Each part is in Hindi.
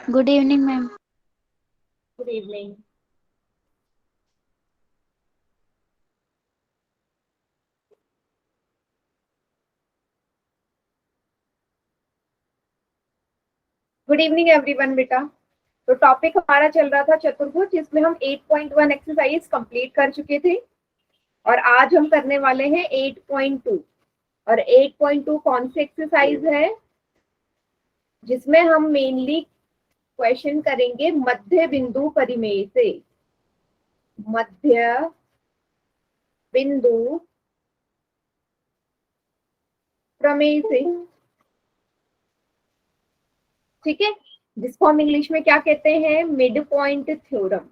Good evening ma'am. Good evening. Good evening everyone बेटा। तो टॉपिक हमारा चल रहा था चतुर्भुज, जिसमें हम 8.1 एक्सरसाइज कंप्लीट कर चुके थे और आज हम करने वाले हैं 8.2। और 8.2 कौन सी एक्सरसाइज है, जिसमें हम मेनली क्वेश्चन करेंगे मध्य बिंदु परिमेय से। मध्य बिंदु प्रमेय से, ठीक है, जिसको हम इंग्लिश में क्या कहते हैं, mid point theorem.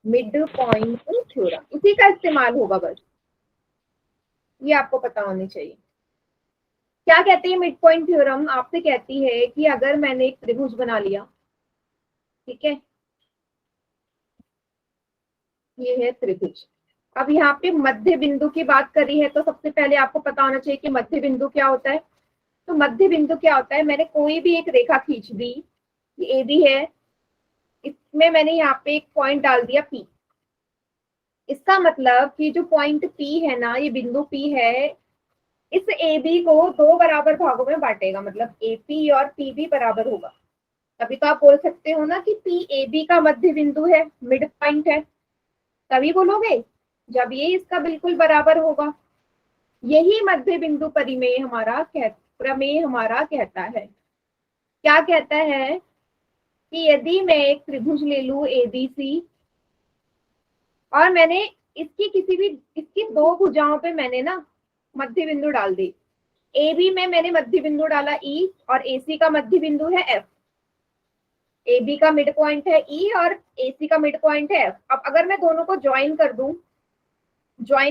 Mid point theorem इसी का इस्तेमाल होगा, बस ये आपको पता होनी चाहिए। क्या कहती है मिड पॉइंट थ्योरम? आपसे कहती है कि अगर मैंने एक त्रिभुज बना लिया, ठीक है, ये है त्रिभुज। अब यहाँ पे मध्य बिंदु की बात करी है, तो सबसे पहले आपको पता होना चाहिए कि मध्य बिंदु क्या होता है। तो मध्य बिंदु क्या होता है, मैंने कोई भी एक रेखा खींच दी, ये ए बी है, इसमें मैंने यहाँ पे एक पॉइंट डाल दिया पी। इसका मतलब कि जो पॉइंट पी है ना, ये बिंदु पी है, इस ए बी को दो बराबर भागों में बांटेगा, मतलब ए पी और पी भी बराबर होगा। तभी तो आप बोल सकते हो ना कि पी ए बी का मध्य बिंदु है, मिड पॉइंट है, तभी बोलोगे जब ये इसका बिल्कुल बराबर होगा। यही मध्य बिंदु परिमेय हमारा प्रमेय हमारा कहता है। क्या कहता है कि यदि मैं एक त्रिभुज ले लू ए बी सी, और मैंने इसकी दो भुजाओं पे मैंने ना मध्य बिंदु डाल दी। ए बी में मैंने मध्य बिंदु डाला ई, और ए सी का मध्य बिंदु है एफ। ए बी का मिड पॉइंट है ई और ए सी का मिड पॉइंट है एफ। अब अगर मैं दोनों को ज्वाइन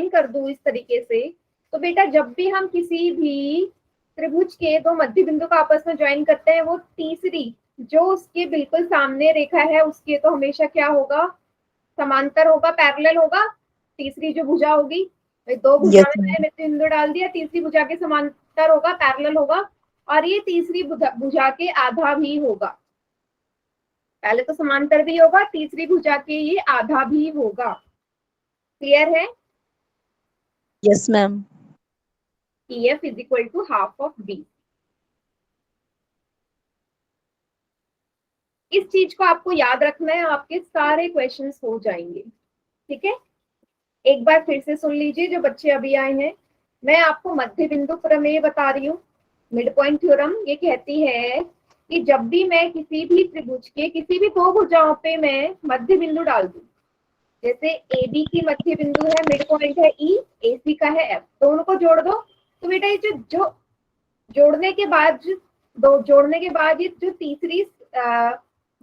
कर दूं इस तरीके से, तो बेटा जब भी हम किसी भी त्रिभुज के दो मध्य बिंदु का आपस में ज्वाइन करते हैं, वो तीसरी जो उसके बिल्कुल सामने रेखा है उसके तो हमेशा क्या होगा, समांतर होगा, पैरेलल होगा। तीसरी जो भुजा होगी, दो भुजा यस में मैम। मैंने मध्य बिंदु डाल दिया, तीसरी भुजा के समांतर होगा, पैरेलल होगा, और ये तीसरी भुजा के आधा भी होगा। पहले तो समांतर भी होगा, तीसरी भुजा के ये आधा भी होगा। क्लियर है? Yes ma'am. EF is equal to half of B. इस चीज को आपको याद रखना है, आपके सारे क्वेश्चंस हो जाएंगे। ठीक है, एक बार फिर से सुन लीजिए जो बच्चे अभी आए हैं। मैं आपको मध्य बिंदु प्रमेय बता रही हूँ। मिड पॉइंट थ्योरम ये कहती है कि जब भी मैं किसी भी त्रिभुज के किसी भी दो भुजाओं पे मैं मध्य बिंदु डाल दूं, जैसे ए बी की मध्य बिंदु है, मिड पॉइंट है ई, ए सी का है एफ, दोनों को जोड़ दो, तो बेटा ये जो जोड़ने के बाद ये जो तीसरी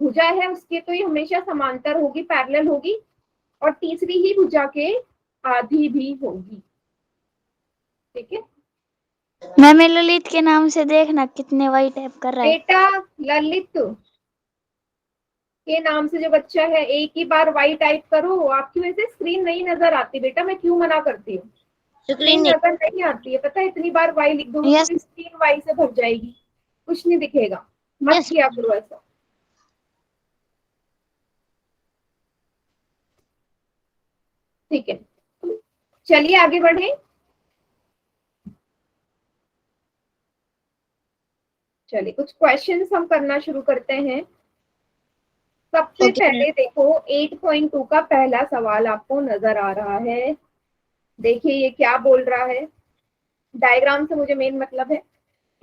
भुजा है उसके तो ये हमेशा समांतर होगी, पैरेलल होगी, और तीसरी ही भुजा के आधी भी होगी। ठीक है मैम, ये ललित के नाम से देखना कितने वाई टाइप कर रहा है। बेटा, ललित के नाम से जो बच्चा है, एक ही बार वाई टाइप करो। आपकी वजह से स्क्रीन नहीं नजर आती बेटा, मैं क्यों मना करती हूँ। स्क्रीन नजर नहीं आती है, पता है, इतनी बार वाई लिख दोगे यस। पूरी स्क्रीन वाई से भर जाएगी, कुछ नहीं दिखेगा। मत यस। किया करो ऐसा। ठीक है, चलिए आगे बढ़े। चलिए कुछ क्वेश्चंस हम करना शुरू करते हैं। सबसे ओके मैम। पहले देखो 8.2 का पहला सवाल आपको नजर आ रहा है। देखिए ये क्या बोल रहा है, डायग्राम से मुझे मेन मतलब है।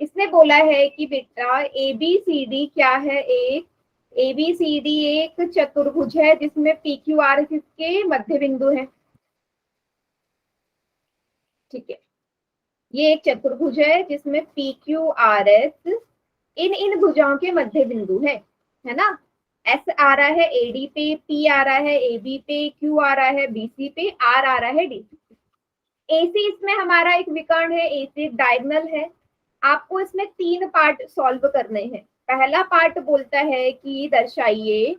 इसने बोला है कि बेटा ए बी सी डी क्या है, एक ए बी सी डी एक चतुर्भुज है जिसमें पी क्यू आर इसके मध्य बिंदु है। ठीक है, ये एक चतुर्भुज है जिसमें पी क्यू आर एस इन इन भुजाओं के मध्य बिंदु है ना। एस आ रहा है एडी पे, पी आ रहा है ए बी पे, क्यू आ रहा है बीसी पे, आर आ रहा है डी पे। एसी इसमें हमारा एक विकर्ण है, एसी एक डायगोनल है। आपको इसमें तीन पार्ट सॉल्व करने हैं। पहला पार्ट बोलता है कि दर्शाइए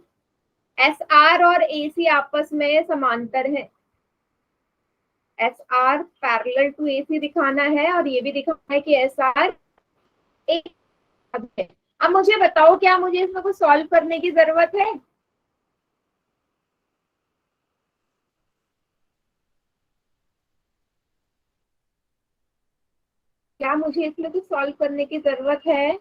एस आर और एसी आपस में समांतर है। S R parallel to AC दिखाना है, और ये भी दिखाना है कि एस आर एक है। अब मुझे बताओ, क्या मुझे इसमें कुछ सॉल्व करने की जरूरत है? क्या मुझे इसमें कुछ सॉल्व करने की जरूरत है?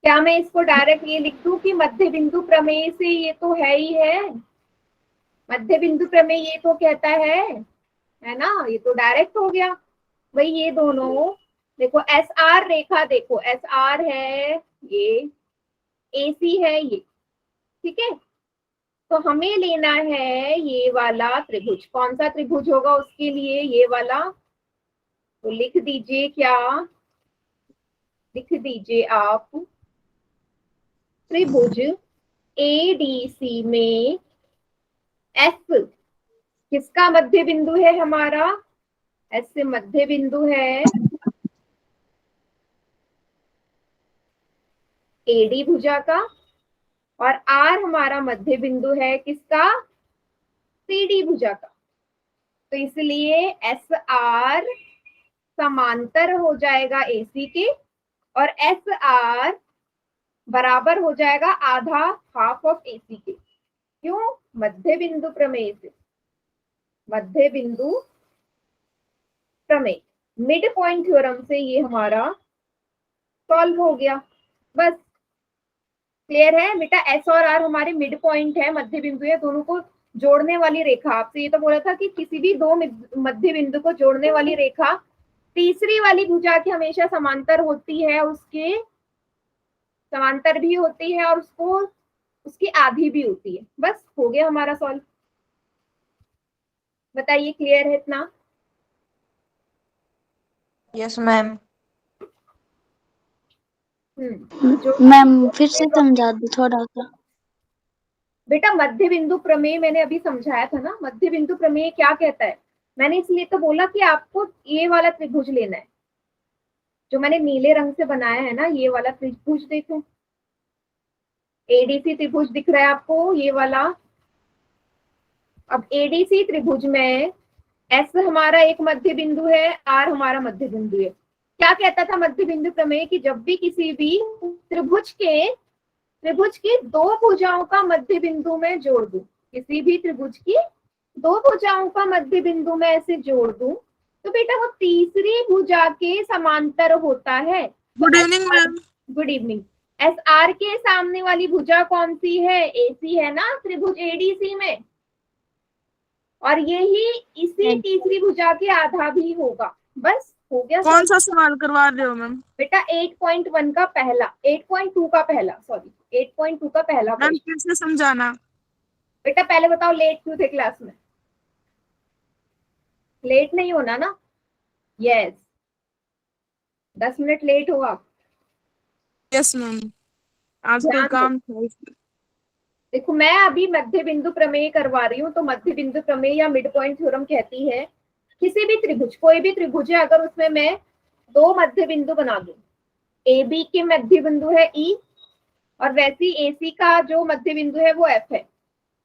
क्या मैं इसको डायरेक्ट ये लिख दूं कि मध्य बिंदु प्रमेय से ये तो है ही है, मध्य बिंदु प्रमेय ये तो कहता है ना, ये तो डायरेक्ट हो गया। भाई ये दोनों देखो, एस आर रेखा देखो, एस आर है ये, एसी है ये, ठीक है। तो हमें लेना है ये वाला त्रिभुज। कौन सा त्रिभुज होगा उसके लिए? ये वाला। तो लिख दीजिए, क्या लिख दीजिए आप, त्रिभुज एडीसी में एफ किसका मध्य बिंदु है? हमारा एस से मध्य बिंदु है एडी भुजा का, और आर हमारा मध्य बिंदु है किसका? सीडी भुजा का। तो इसलिए एस आर समांतर हो जाएगा एसी के, और एस आर बराबर हो जाएगा आधा, हाफ ऑफ एसी के। क्यों? मध्य बिंदु प्रमेय से, मध्य बिंदु प्रमेय, मिड पॉइंट थ्योरम से ये हमारा सॉल्व हो गया। बस क्लियर है बेटा? एस और आर हमारे मिड पॉइंट है, मध्य बिंदु है, दोनों को जोड़ने वाली रेखा। आपसे ये तो बोला था कि किसी भी दो मध्य बिंदु को जोड़ने वाली रेखा तीसरी वाली भुजा की हमेशा समांतर होती है, उसके समांतर भी होती है और उसको उसकी आधी भी होती है। बस हो गया हमारा सॉल्व। बताइए, क्लियर है इतना? Yes, ma'am. जो मैम फिर से समझा दो थोड़ा सा। बेटा मध्य बिंदु प्रमेय मैंने अभी समझाया था ना, मध्य बिंदु प्रमेय क्या कहता है। मैंने इसलिए तो बोला कि आपको ये वाला त्रिभुज लेना है, जो मैंने नीले रंग से बनाया है ना, ये वाला त्रिभुज देखो, एडीसी त्रिभुज दिख रहा है आपको, ये वाला। अब एडीसी त्रिभुज में एस हमारा एक मध्य बिंदु है, आर हमारा मध्य बिंदु है। क्या कहता था मध्य बिंदु प्रमेय? कि जब भी किसी भी त्रिभुज की दो भुजाओं का मध्य बिंदु में जोड़ दूं, किसी भी त्रिभुज की दो भुजाओं का मध्य बिंदु में ऐसे जोड़ दूं, तो बेटा वो तीसरी भुजा के समांतर होता है। Good evening, ma'am. Good evening. S R के सामने वाली भुजा कौन सी है? एसी है ना, त्रिभुज एडीसी में। और यही इसी तीसरी भुजा के आधा भी होगा। बस हो गया। कौन सा सवाल करवा रहे हो मैम? बेटा 8.1 का पहला, 8.2 का पहला, सॉरी 8.2 का पहला मैम क्वेश्चन। फिर से समझाना। बेटा पहले बताओ, लेट क्यों थे क्लास में? लेट नहीं होना ना? यस, 10 मिनट लेट हुआ। यस मैम, आज कोई ध्यान दो, काम था इसलिए। देखो मैं अभी मध्य बिंदु प्रमेय करवा रही हूँ। तो मध्य बिंदु प्रमेय या मिड पॉइंट थ्योरम कहती है, किसी भी त्रिभुज, कोई भी त्रिभुज है, अगर उसमें मैं दो मध्य बिंदु बना दूं, ए बी के मध्य बिंदु है ई, और वैसी एसी का जो मध्य बिंदु है वो एफ है।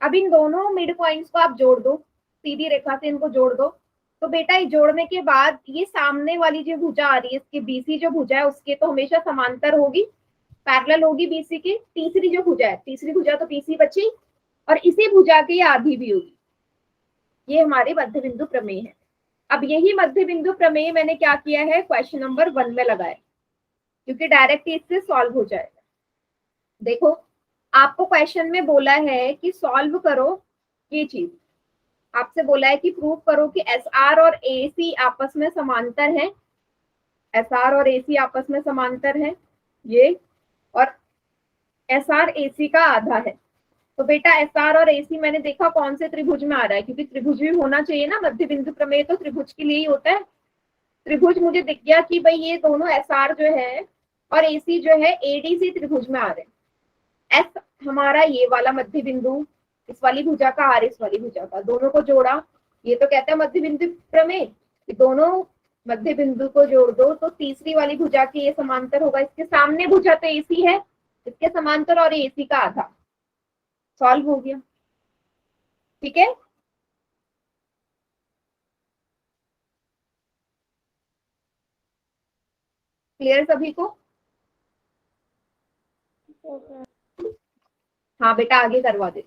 अब इन दोनों मिड पॉइंट्स को आप जोड़ दो, सीधी रेखा से इनको जोड़ दो। तो बेटा ये जोड़ने के बाद ये सामने वाली जो भुजा आ रही है, इसकी बीसी जो भुजा है, उसके तो हमेशा समांतर होगी, पैरेलल होगी बीसी की। तीसरी जो भुजा है, तीसरी भुजा तो बीसी बची, और इसी भुजा की आधी भी होगी। ये हमारे मध्य बिंदु प्रमेय है। अब यही मध्य बिंदु प्रमेय मैंने क्या किया है, क्वेश्चन नंबर 1 में लगाया, क्योंकि डायरेक्ट इससे सॉल्व हो जाएगा। देखो आपको क्वेश्चन में बोला है कि सॉल्व करो ये चीज, आपसे बोला है कि प्रूव करो कि एस आर और ए सी आपस में समांतर है, एस आर और ए सी आपस में समांतर है ये, और एस आर ए सी का आधा है। तो बेटा एस आर और ए सी मैंने देखा कौन से त्रिभुज में आ रहा है, क्योंकि त्रिभुज भी होना चाहिए ना, मध्य बिंदु प्रमेय तो त्रिभुज के लिए ही होता है। त्रिभुज मुझे दिख गया कि भाई ये दोनों एस आर जो है और ए सी जो है एडीसी त्रिभुज में आ रहे हैं। एस हमारा ये वाला मध्य बिंदु, इस वाली भुजा का, आर इस वाली भुजा का, दोनों को जोड़ा, ये तो कहता है मध्य बिंदु प्रमेय कि दोनों मध्य बिंदु को जोड़ दो तो तीसरी वाली भुजा के ये समांतर होगा। इसके सामने भुजा तो एसी है, इसके समांतर, और एसी का आधा। सॉल्व हो गया, ठीक है। क्लियर सभी को? हाँ बेटा आगे करवा दे।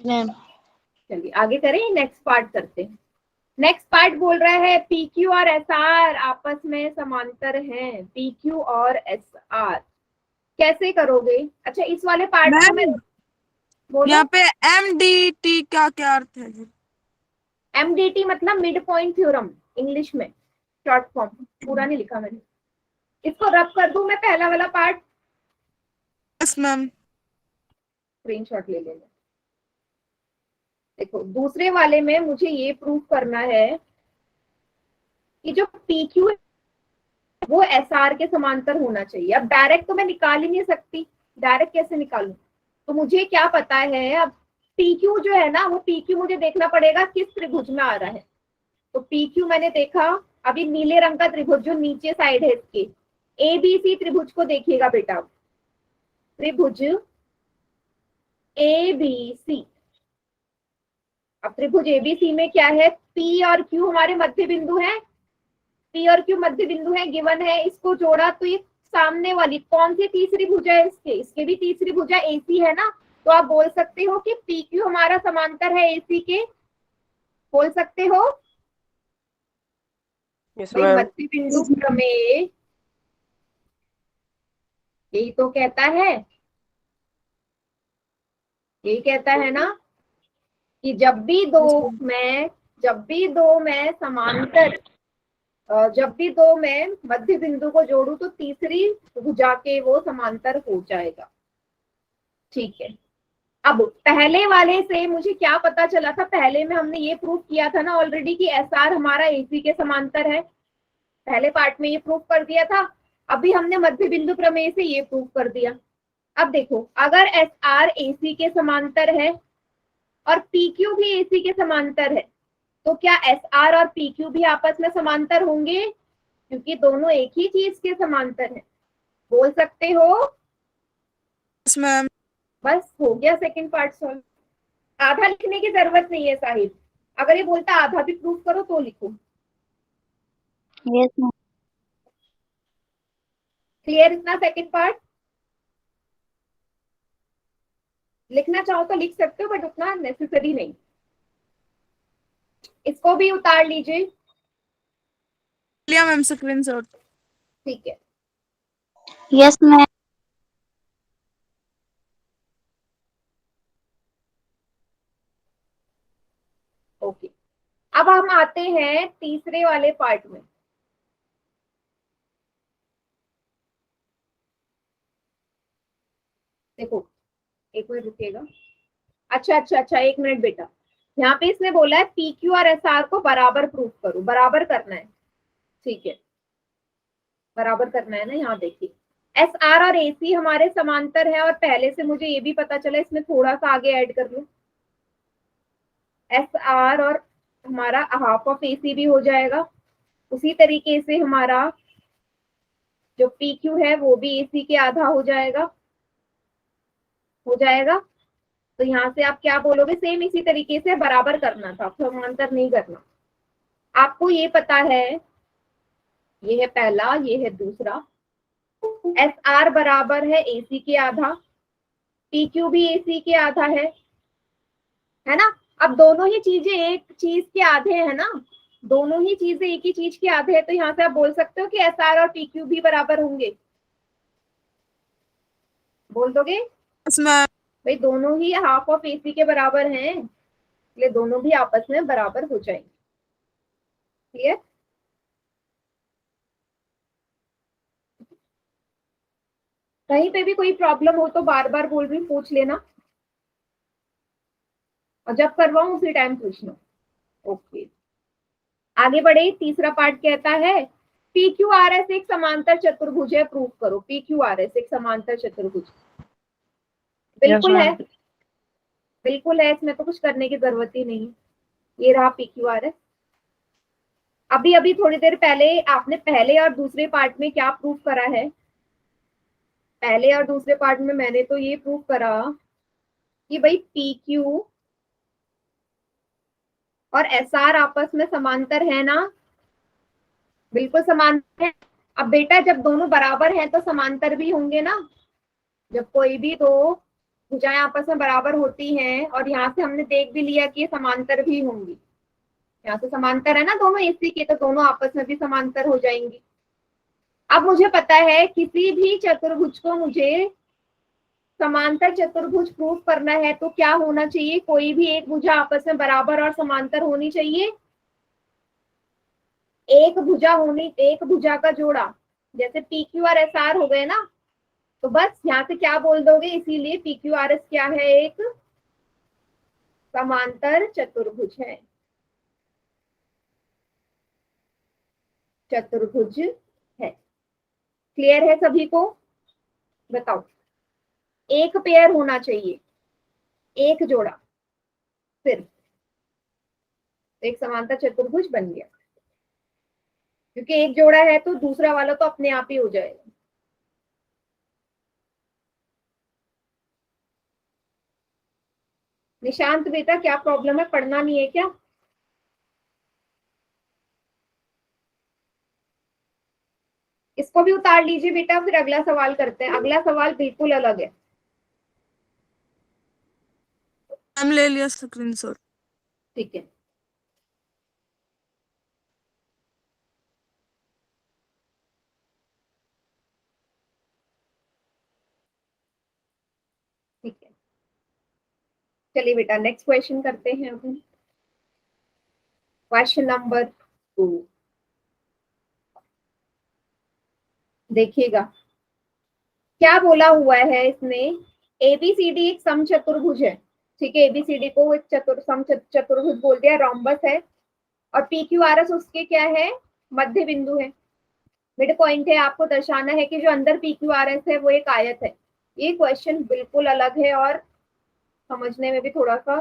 मैम। चलिए आगे करें, नेक्स्ट पार्ट करते हैं। नेक्स्ट पार्ट बोल रहा है PQ और SR आपस में समांतर हैं। PQ और SR कैसे करोगे? अच्छा इस वाले पार्ट को मैं मैम बोलो। यहाँ पे MDT का क्या अर्थ है जी? MDT मतलब मिड पॉइंट थ्योरम, इंग्लिश में शॉर्ट फॉर्म, पूरा नहीं लिखा मैंने। इसको रब कर दूं मैं पहला वाला पार्ट? Yes ma'am. स्क्रीनशॉट ले लेना। देखो दूसरे वाले में मुझे ये प्रूव करना है कि जो PQ है वो SR के समांतर होना चाहिए। अब डायरेक्ट तो मैं निकाल ही नहीं सकती, डायरेक्ट कैसे निकालूं? तो मुझे क्या पता है, अब PQ जो है ना, वो PQ मुझे देखना पड़ेगा किस त्रिभुज में आ रहा है। तो PQ मैंने देखा, अभी नीले रंग का त्रिभुज जो नीचे साइड है इसके, ABC त्रिभुज को देखिएगा बेटा, त्रिभुज ABC। अब त्रिभुज ABC में क्या है, P और Q हमारे मध्य बिंदु हैं। P और Q मध्य बिंदु है, गिवन है। इसको जोड़ा तो ये सामने वाली कौन सी तीसरी भुजा है, इसके भी तीसरी भुजा AC है ना। तो आप बोल सकते हो कि PQ हमारा समांतर है AC के, बोल सकते हो। मध्य बिंदु प्रमेय यही तो कहता है, यही कहता है ना कि जब भी दो में समांतर, जब भी दो में मध्य बिंदु को जोड़ू तो तीसरी भुजा के वो समांतर हो जाएगा। ठीक है, अब पहले वाले से मुझे क्या पता चला था, पहले में हमने ये प्रूव किया था ना ऑलरेडी कि SR हमारा AC के समांतर है। पहले पार्ट में ये प्रूव कर दिया था। अभी हमने मध्य बिंदु प्रमेय से ये प्रूव कर दिया। अब देखो अगर SR AC के समांतर है और PQ भी AC के समांतर है, तो क्या SR और PQ भी आपस में समांतर होंगे? क्योंकि दोनों एक ही चीज के समांतर हैं। बोल सकते हो। Yes ma'am. बस हो गया सेकंड पार्ट सॉल्व। आधा लिखने की जरूरत नहीं है साहिब, अगर ये बोलता आधा भी प्रूफ करो तो लिखो। Yes ma'am. क्लियर इतना सेकंड पार्ट? लिखना चाहो तो लिख सकते हो, बट उतना नेसेसरी नहीं। इसको भी उतार लीजिए। लिया मैम स्क्रीनशॉट। ठीक है, यस मैम। ओके। अब हम आते हैं तीसरे वाले पार्ट में। देखो एक मिनट रुकिएगा। अच्छा, एक मिनट बेटा। यहाँ पे इसने बोला है PQ और SR को बराबर प्रूफ करो, बराबर करना है। ठीक है, बराबर करना है ना। यहाँ देखिए SR और AC हमारे समांतर है, और पहले से मुझे ये भी पता चला, इसमें थोड़ा सा आगे ऐड कर लूं। SR और हमारा हाफ ऑफ AC भी हो जाएगा। उसी तरीके से हमारा जो PQ है वो भी AC के आधा हो जाएगा, हो जाएगा। तो यहाँ से आप क्या बोलोगे, सेम इसी तरीके से बराबर करना था, समांतर नहीं करना। आपको ये पता है, ये है पहला, ये है दूसरा। SR बराबर है AC के आधा, PQ भी AC के आधा है ना। अब दोनों ही चीजें एक चीज के आधे है ना, दोनों ही चीजें एक ही चीज के आधे है, तो यहाँ से आप बोल सकते हो कि SR और PQ भी बराबर होंगे। बोल दोगे? Yes ma'am. भाई दोनों ही हाफ ऑफ AC के बराबर हैं, इसलिए दोनों भी आपस में बराबर हो जाएंगे। क्लियर? कहीं पे भी कोई प्रॉब्लम हो तो बार बार बोल रही पूछ लेना, और जब करवाऊं उसी टाइम पूछना। ओके, आगे बढ़े। तीसरा पार्ट कहता है PQRS एक समांतर चतुर्भुज है, प्रूफ करो। PQRS एक समांतर चतुर्भुज बिल्कुल है, बिल्कुल है, इसमें तो कुछ करने की जरूरत ही नहीं है। ये रहा PQRS। अभी अभी थोड़ी देर पहले आपने पहले और दूसरे पार्ट में क्या प्रूफ करा है? पहले और दूसरे पार्ट में मैंने तो ये प्रूफ करा कि भाई PQ और SR आपस में समांतर है ना, बिल्कुल समांतर है। अब बेटा जब दोनों बराबर हैं तो समांतर भी होंगे ना। जब कोई भी दो भुजाएं आपस में बराबर होती हैं और यहाँ से हमने देख भी लिया कि ये समांतर भी होंगी, यहाँ से समांतर है ना दोनों AC के, तो दोनों आपस में भी समांतर हो जाएंगी। अब मुझे पता है किसी भी चतुर्भुज को मुझे समांतर चतुर्भुज प्रूफ करना है तो क्या होना चाहिए, कोई भी एक भुजा आपस में बराबर और समांतर होनी चाहिए। एक भुजा का जोड़ा, जैसे PQRSR हो गए ना, तो बस यहाँ से क्या बोल दोगे, इसीलिए PQRS क्या है, एक समांतर चतुर्भुज है, चतुर्भुज है। क्लियर है सभी को? बताओ, एक पेयर होना चाहिए, एक जोड़ा, सिर्फ एक समांतर चतुर्भुज बन गया, क्योंकि एक जोड़ा है तो दूसरा वाला तो अपने आप ही हो जाएगा। निशांत बेटा क्या प्रॉब्लम है, पढ़ना नहीं है क्या? इसको भी उतार लीजिए बेटा, फिर अगला सवाल करते हैं। अगला सवाल बिल्कुल अलग है। मैम ले लिया स्क्रीनशॉट। ठीक है, ठीक है, चलिए बेटा नेक्स्ट क्वेश्चन करते हैं। अब क्वेश्चन नंबर 2 देखिएगा क्या बोला हुआ है इसमें। ABCD एक समचतुर्भुज है, ठीक है, ABCD को एक समचतुर्भुज बोल दिया, रोम्बस है, और PQRS उसके क्या है, मध्य बिंदु है। मिड पॉइंट है, आपको दर्शाना है कि जो अंदर PQRS है वो एक आयत है। ये क्वेश्चन बिल्कुल अलग है और समझने में भी थोड़ा सा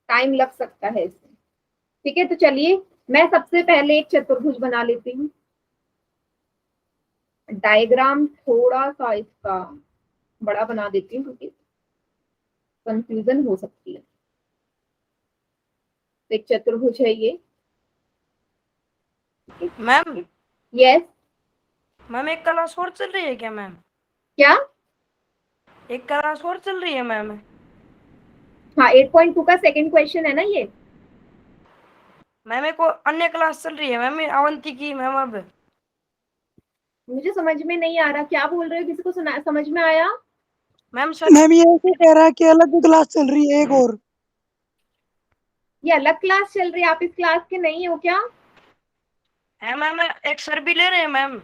टाइम लग सकता है इसमें, ठीक है। तो चलिए मैं सबसे पहले एक चतुर्भुज बना लेती हूँ। डायग्राम थोड़ा सा इसका बड़ा बना देती हूँ क्योंकि कंफ्यूजन हो सकती है। तो एक चतुर्भुज है ये। मैम यस मैम एक क्लास और चल रही है क्या मैम? क्या? एक क्लास और चल रही है मैम? हाँ 8.2 का सेकंड क्वेश्चन है ना ये। मैम एक और अन्य क्लास चल रही है मैम, अवंती की मैम। अब मुझे समझ में नहीं आ रहा क्या बोल रहे हो, किसी को समझ में आया? मैम सर मैम ये ऐसे कह रहा है कि अलग क्लास चल रही है एक और। ये अलग क्लास चल रही है, आप इस क्लास के नहीं हो क्या? है मैम, एक सर भी ले रहे हैं मैम।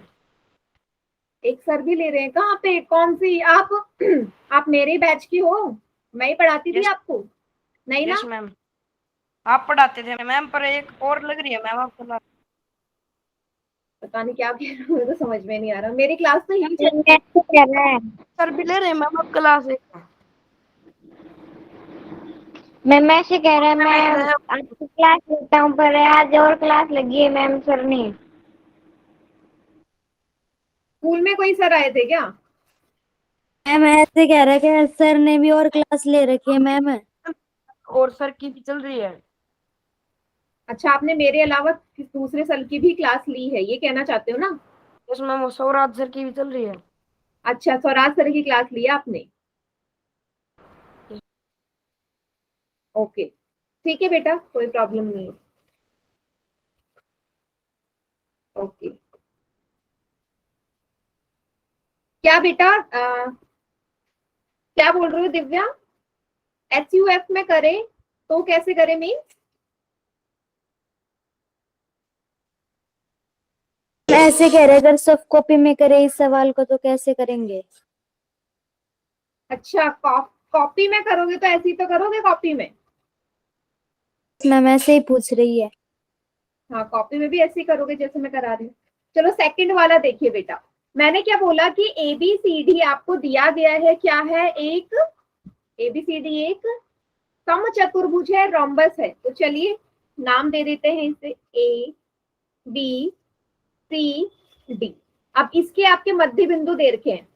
एक सर भी ले रहे हैं? कहाँ पे, कौन सी? आप आप मेरे बैच की हो? मैं ही पढ़ाती थी यस आपको, नहीं ना? यस मैम, आप पढ़ाते थे मैम, पर एक और लग रही है मैम आपको क्लास। पता नहीं क्या कह रहे हो, मुझे तो समझ में नहीं आ रहा। मेरी क्लास तो यही चल सर भी ले रहे हैं मैम अब क्लास एक। मैं ऐसे कह रहा है, मैं आपकी क्लास लेता हूँ, पर आज और क्लास लगी है मैम, सर ने। स्कूल में कोई सर आए थे क्या? मैम ऐसे कह रहा है कि सर ने भी और क्लास ले रखी है मैम। और सर की भी चल रही है। अच्छा, आपने मेरे अलावा दूसरे सर की भी क्लास ली है, ये कहना चाहते हो ना? यस मैम, वो सौराज सर की भी चल रही है। अच्छा, स्वराज सर की क्लास ली है आपने? ओके, ठीक है बेटा, कोई प्रॉब्लम नहीं है। ओके, क्या बेटा क्या बोल रहे हो दिव्या? SUF में करे तो कैसे करे मीन्स? ऐसे कह रहे अगर सॉफ्ट कॉपी में करे इस सवाल को तो कैसे करेंगे? अच्छा, कॉपी में करोगे तो ऐसे ही तो करोगे कॉपी में। मैम ऐसे ही पूछ रही है। हाँ, कॉपी में भी ऐसे ही करोगे जैसे मैं करा रही हूँ। चलो सेकंड वाला देखिए बेटा, मैंने क्या बोला कि ABCD आपको दिया गया है, क्या है, एक ABCD एक समचतुर्भुज है, रोम्बस है। तो चलिए नाम दे देते हैं इसे ABCD। अब इसके आपके मध्य बिंदु दे रखे हैं,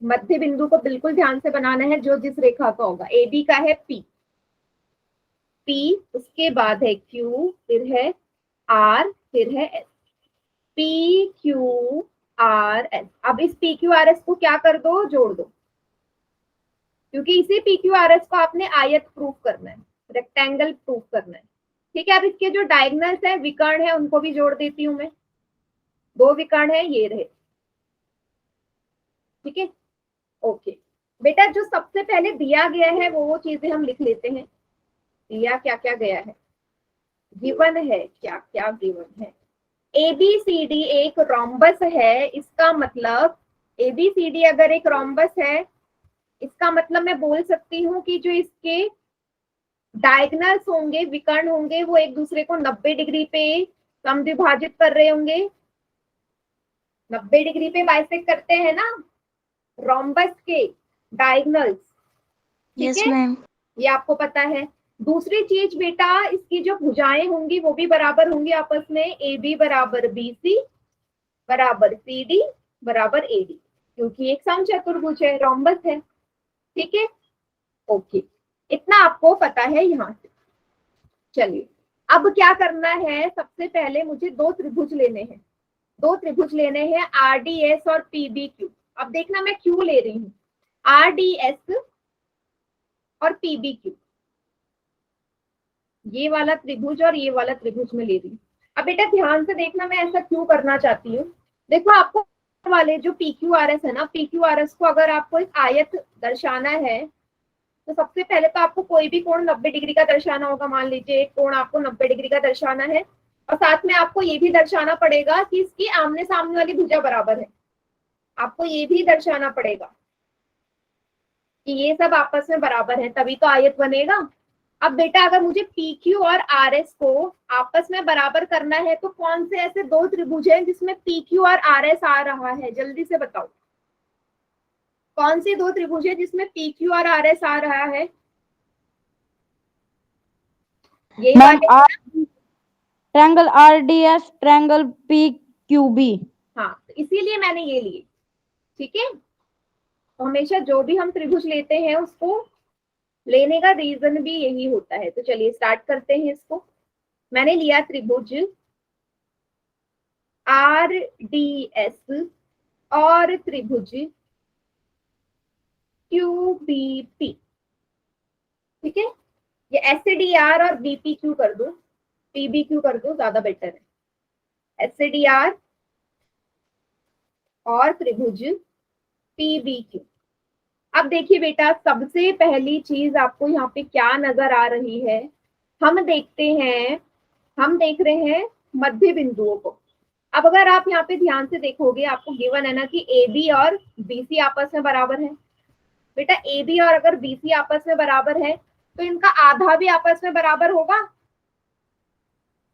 मध्य बिंदु को बिल्कुल ध्यान से बनाना है, जो जिस रेखा का होगा। AB का है P, उसके बाद है Q, फिर है R, फिर है S। PQRS। अब इस PQRS को क्या कर दो, जोड़ दो। क्योंकि इसी PQRS को आपने आयत प्रूफ करना है, रेक्टेंगल प्रूफ करना है। ठीक है, अब इसके जो डायगोनल्स है, विकर्ण है, उनको भी जोड़ देती हूँ मैं। 2 विकर्ण है, ये रहे। ठीक है, ओके बेटा, जो सबसे पहले दिया गया है वो चीजें हम लिख लेते हैं। दिया क्या क्या गया है, गिवन है, क्या क्या गिवन है। ABCD एक रोम्बस है, इसका मतलब ABCD अगर एक रोम्बस है, इसका मतलब मैं बोल सकती हूँ कि जो इसके डायगोनल्स होंगे, विकर्ण होंगे, वो एक दूसरे को 90 डिग्री पे समद्विभाजित कर रहे होंगे। 90 डिग्री पे बाइसेक्ट करते हैं ना रोम्बस के डायगोनल्स। ठीक है, मैम। ये आपको पता है। दूसरी चीज बेटा, इसकी जो भुजाएं होंगी वो भी बराबर होंगी आपस में। AB बराबर BC बराबर CD बराबर AD, क्योंकि एक समचतुर्भुज है, रोम्बस है। ठीक है, ओके, इतना आपको पता है यहाँ से। चलिए, अब क्या करना है, सबसे पहले मुझे 2 त्रिभुज लेने हैं। 2 त्रिभुज लेने हैं, RDS और PBQ। अब देखना मैं क्यों ले रही हूँ, RDS और PBQ, ये वाला त्रिभुज और ये वाला त्रिभुज में ले रही हूँ। अब बेटा ध्यान से देखना, मैं ऐसा क्यों करना चाहती हूँ। देखो, आपको वाले जो PQRS है ना, PQRS को अगर आपको एक आयत दर्शाना है तो सबसे पहले तो आपको कोई भी कोण 90 डिग्री का दर्शाना होगा। मान लीजिए एक कोण आपको 90 डिग्री का दर्शाना है, और साथ में आपको ये भी दर्शाना पड़ेगा कि इसकी आमने सामने वाली भुजा बराबर है। आपको ये भी दर्शाना पड़ेगा कि ये सब आपस में बराबर है, तभी तो आयत बनेगा। अब बेटा, अगर मुझे PQ और RS को आपस में बराबर करना है तो कौन से ऐसे 2 त्रिभुज हैं जिसमें PQ और RS आ रहा है, जल्दी से बताओ। कौन सी 2 त्रिभुज है जिसमें PQ और RS आ रहा है? ये ट्रायंगल RDS, ट्रायंगल PQB। हाँ, तो इसीलिए मैंने ये लिए। ठीक है, तो हमेशा जो भी हम त्रिभुज लेते हैं उसको लेने का रीजन भी यही होता है। तो चलिए स्टार्ट करते हैं इसको। मैंने लिया त्रिभुज RDS और त्रिभुज QBP। ठीक है, ये SCDR और BPQ कर दो, PBQ कर दो, ज्यादा बेटर है। SCDR और त्रिभुज PBQ। अब देखिए बेटा, सबसे पहली चीज आपको यहाँ पे क्या नजर आ रही है, हम देख रहे हैं मध्य बिंदुओं को। अब अगर आप यहाँ पे ध्यान से देखोगे, आपको गिवन है ना कि AB और BC आपस में बराबर है। बेटा, AB और अगर BC आपस में बराबर है तो इनका आधा भी आपस में बराबर होगा।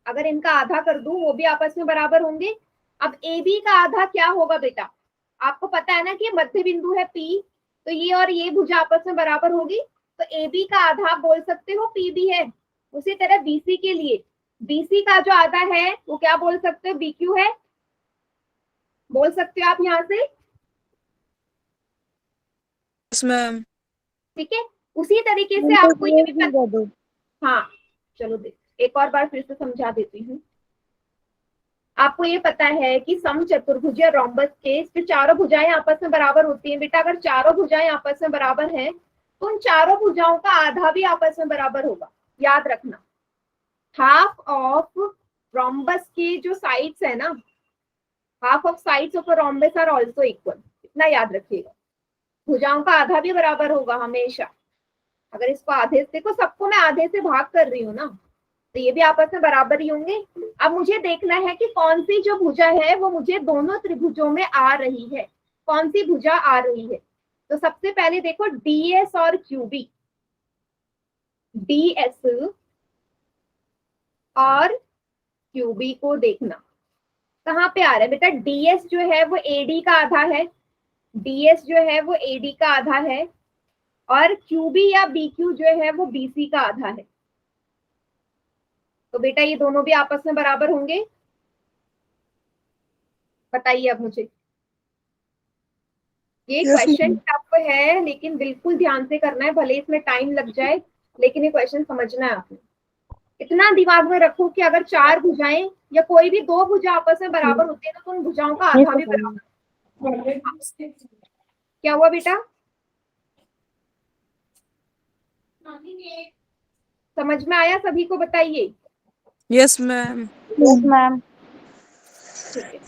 अगर इनका आधा कर दूं, वो भी आपस में बराबर होंगे। अब AB का आधा क्या होगा बेटा, आपको पता है ना कि मध्य बिंदु है P, तो ये और ये भुजा आपस में बराबर होगी, तो AB का आधा आप बोल सकते हो PB है। उसी तरह BC के लिए, BC का जो आधा है वो क्या बोल सकते हो, BQ है, बोल सकते हो आप यहाँ से। Yes ma'am. ठीक है, उसी तरीके से आपको ये भी पता, हाँ चलो देख एक और बार फिर से समझा देती हूँ। आपको ये पता है कि समचतुर्भुज या रोम्बस के इसके चारों भुजाएं आपस में बराबर होती हैं। बेटा, अगर चारों भुजाएं आपस में बराबर हैं तो उन चारों भुजाओं का आधा भी आपस में बराबर होगा। याद रखना, हाफ ऑफ रोम्बस की जो साइड्स है ना, half of sides of a rhombus are also equal, इतना याद रखिएगा। भुजाओं का आधा भी बराबर होगा हमेशा। अगर इसको आधे से, देखो सबको मैं आधे से भाग कर रही हूँ ना, तो ये भी आपस में बराबर ही होंगे। अब मुझे देखना है कि कौन सी जो भुजा है वो मुझे दोनों त्रिभुजों में आ रही है, कौन सी भुजा आ रही है। तो सबसे पहले देखो DS और QB, DS और QB को देखना कहाँ पे आ रहा है। बेटा, DS जो है वो AD का आधा है, DS जो है वो AD का आधा है, और QB या BQ जो है वो BC का आधा है। तो बेटा ये दोनों भी आपस में बराबर होंगे, बताइए अब मुझे। ये क्वेश्चन टफ है लेकिन बिल्कुल ध्यान से करना है, भले इसमें टाइम लग जाए लेकिन ये क्वेश्चन समझना है आपने। इतना दिमाग में रखो कि अगर 4 भुजाएं या कोई भी 2 भुजा आपस में बराबर होती है ना, तो उन भुजाओं का आधा भी बराबर। क्या हुआ बेटा? समझ में आया सभी को? बताइए। Yes ma'am. Yes ma'am. ठीक है,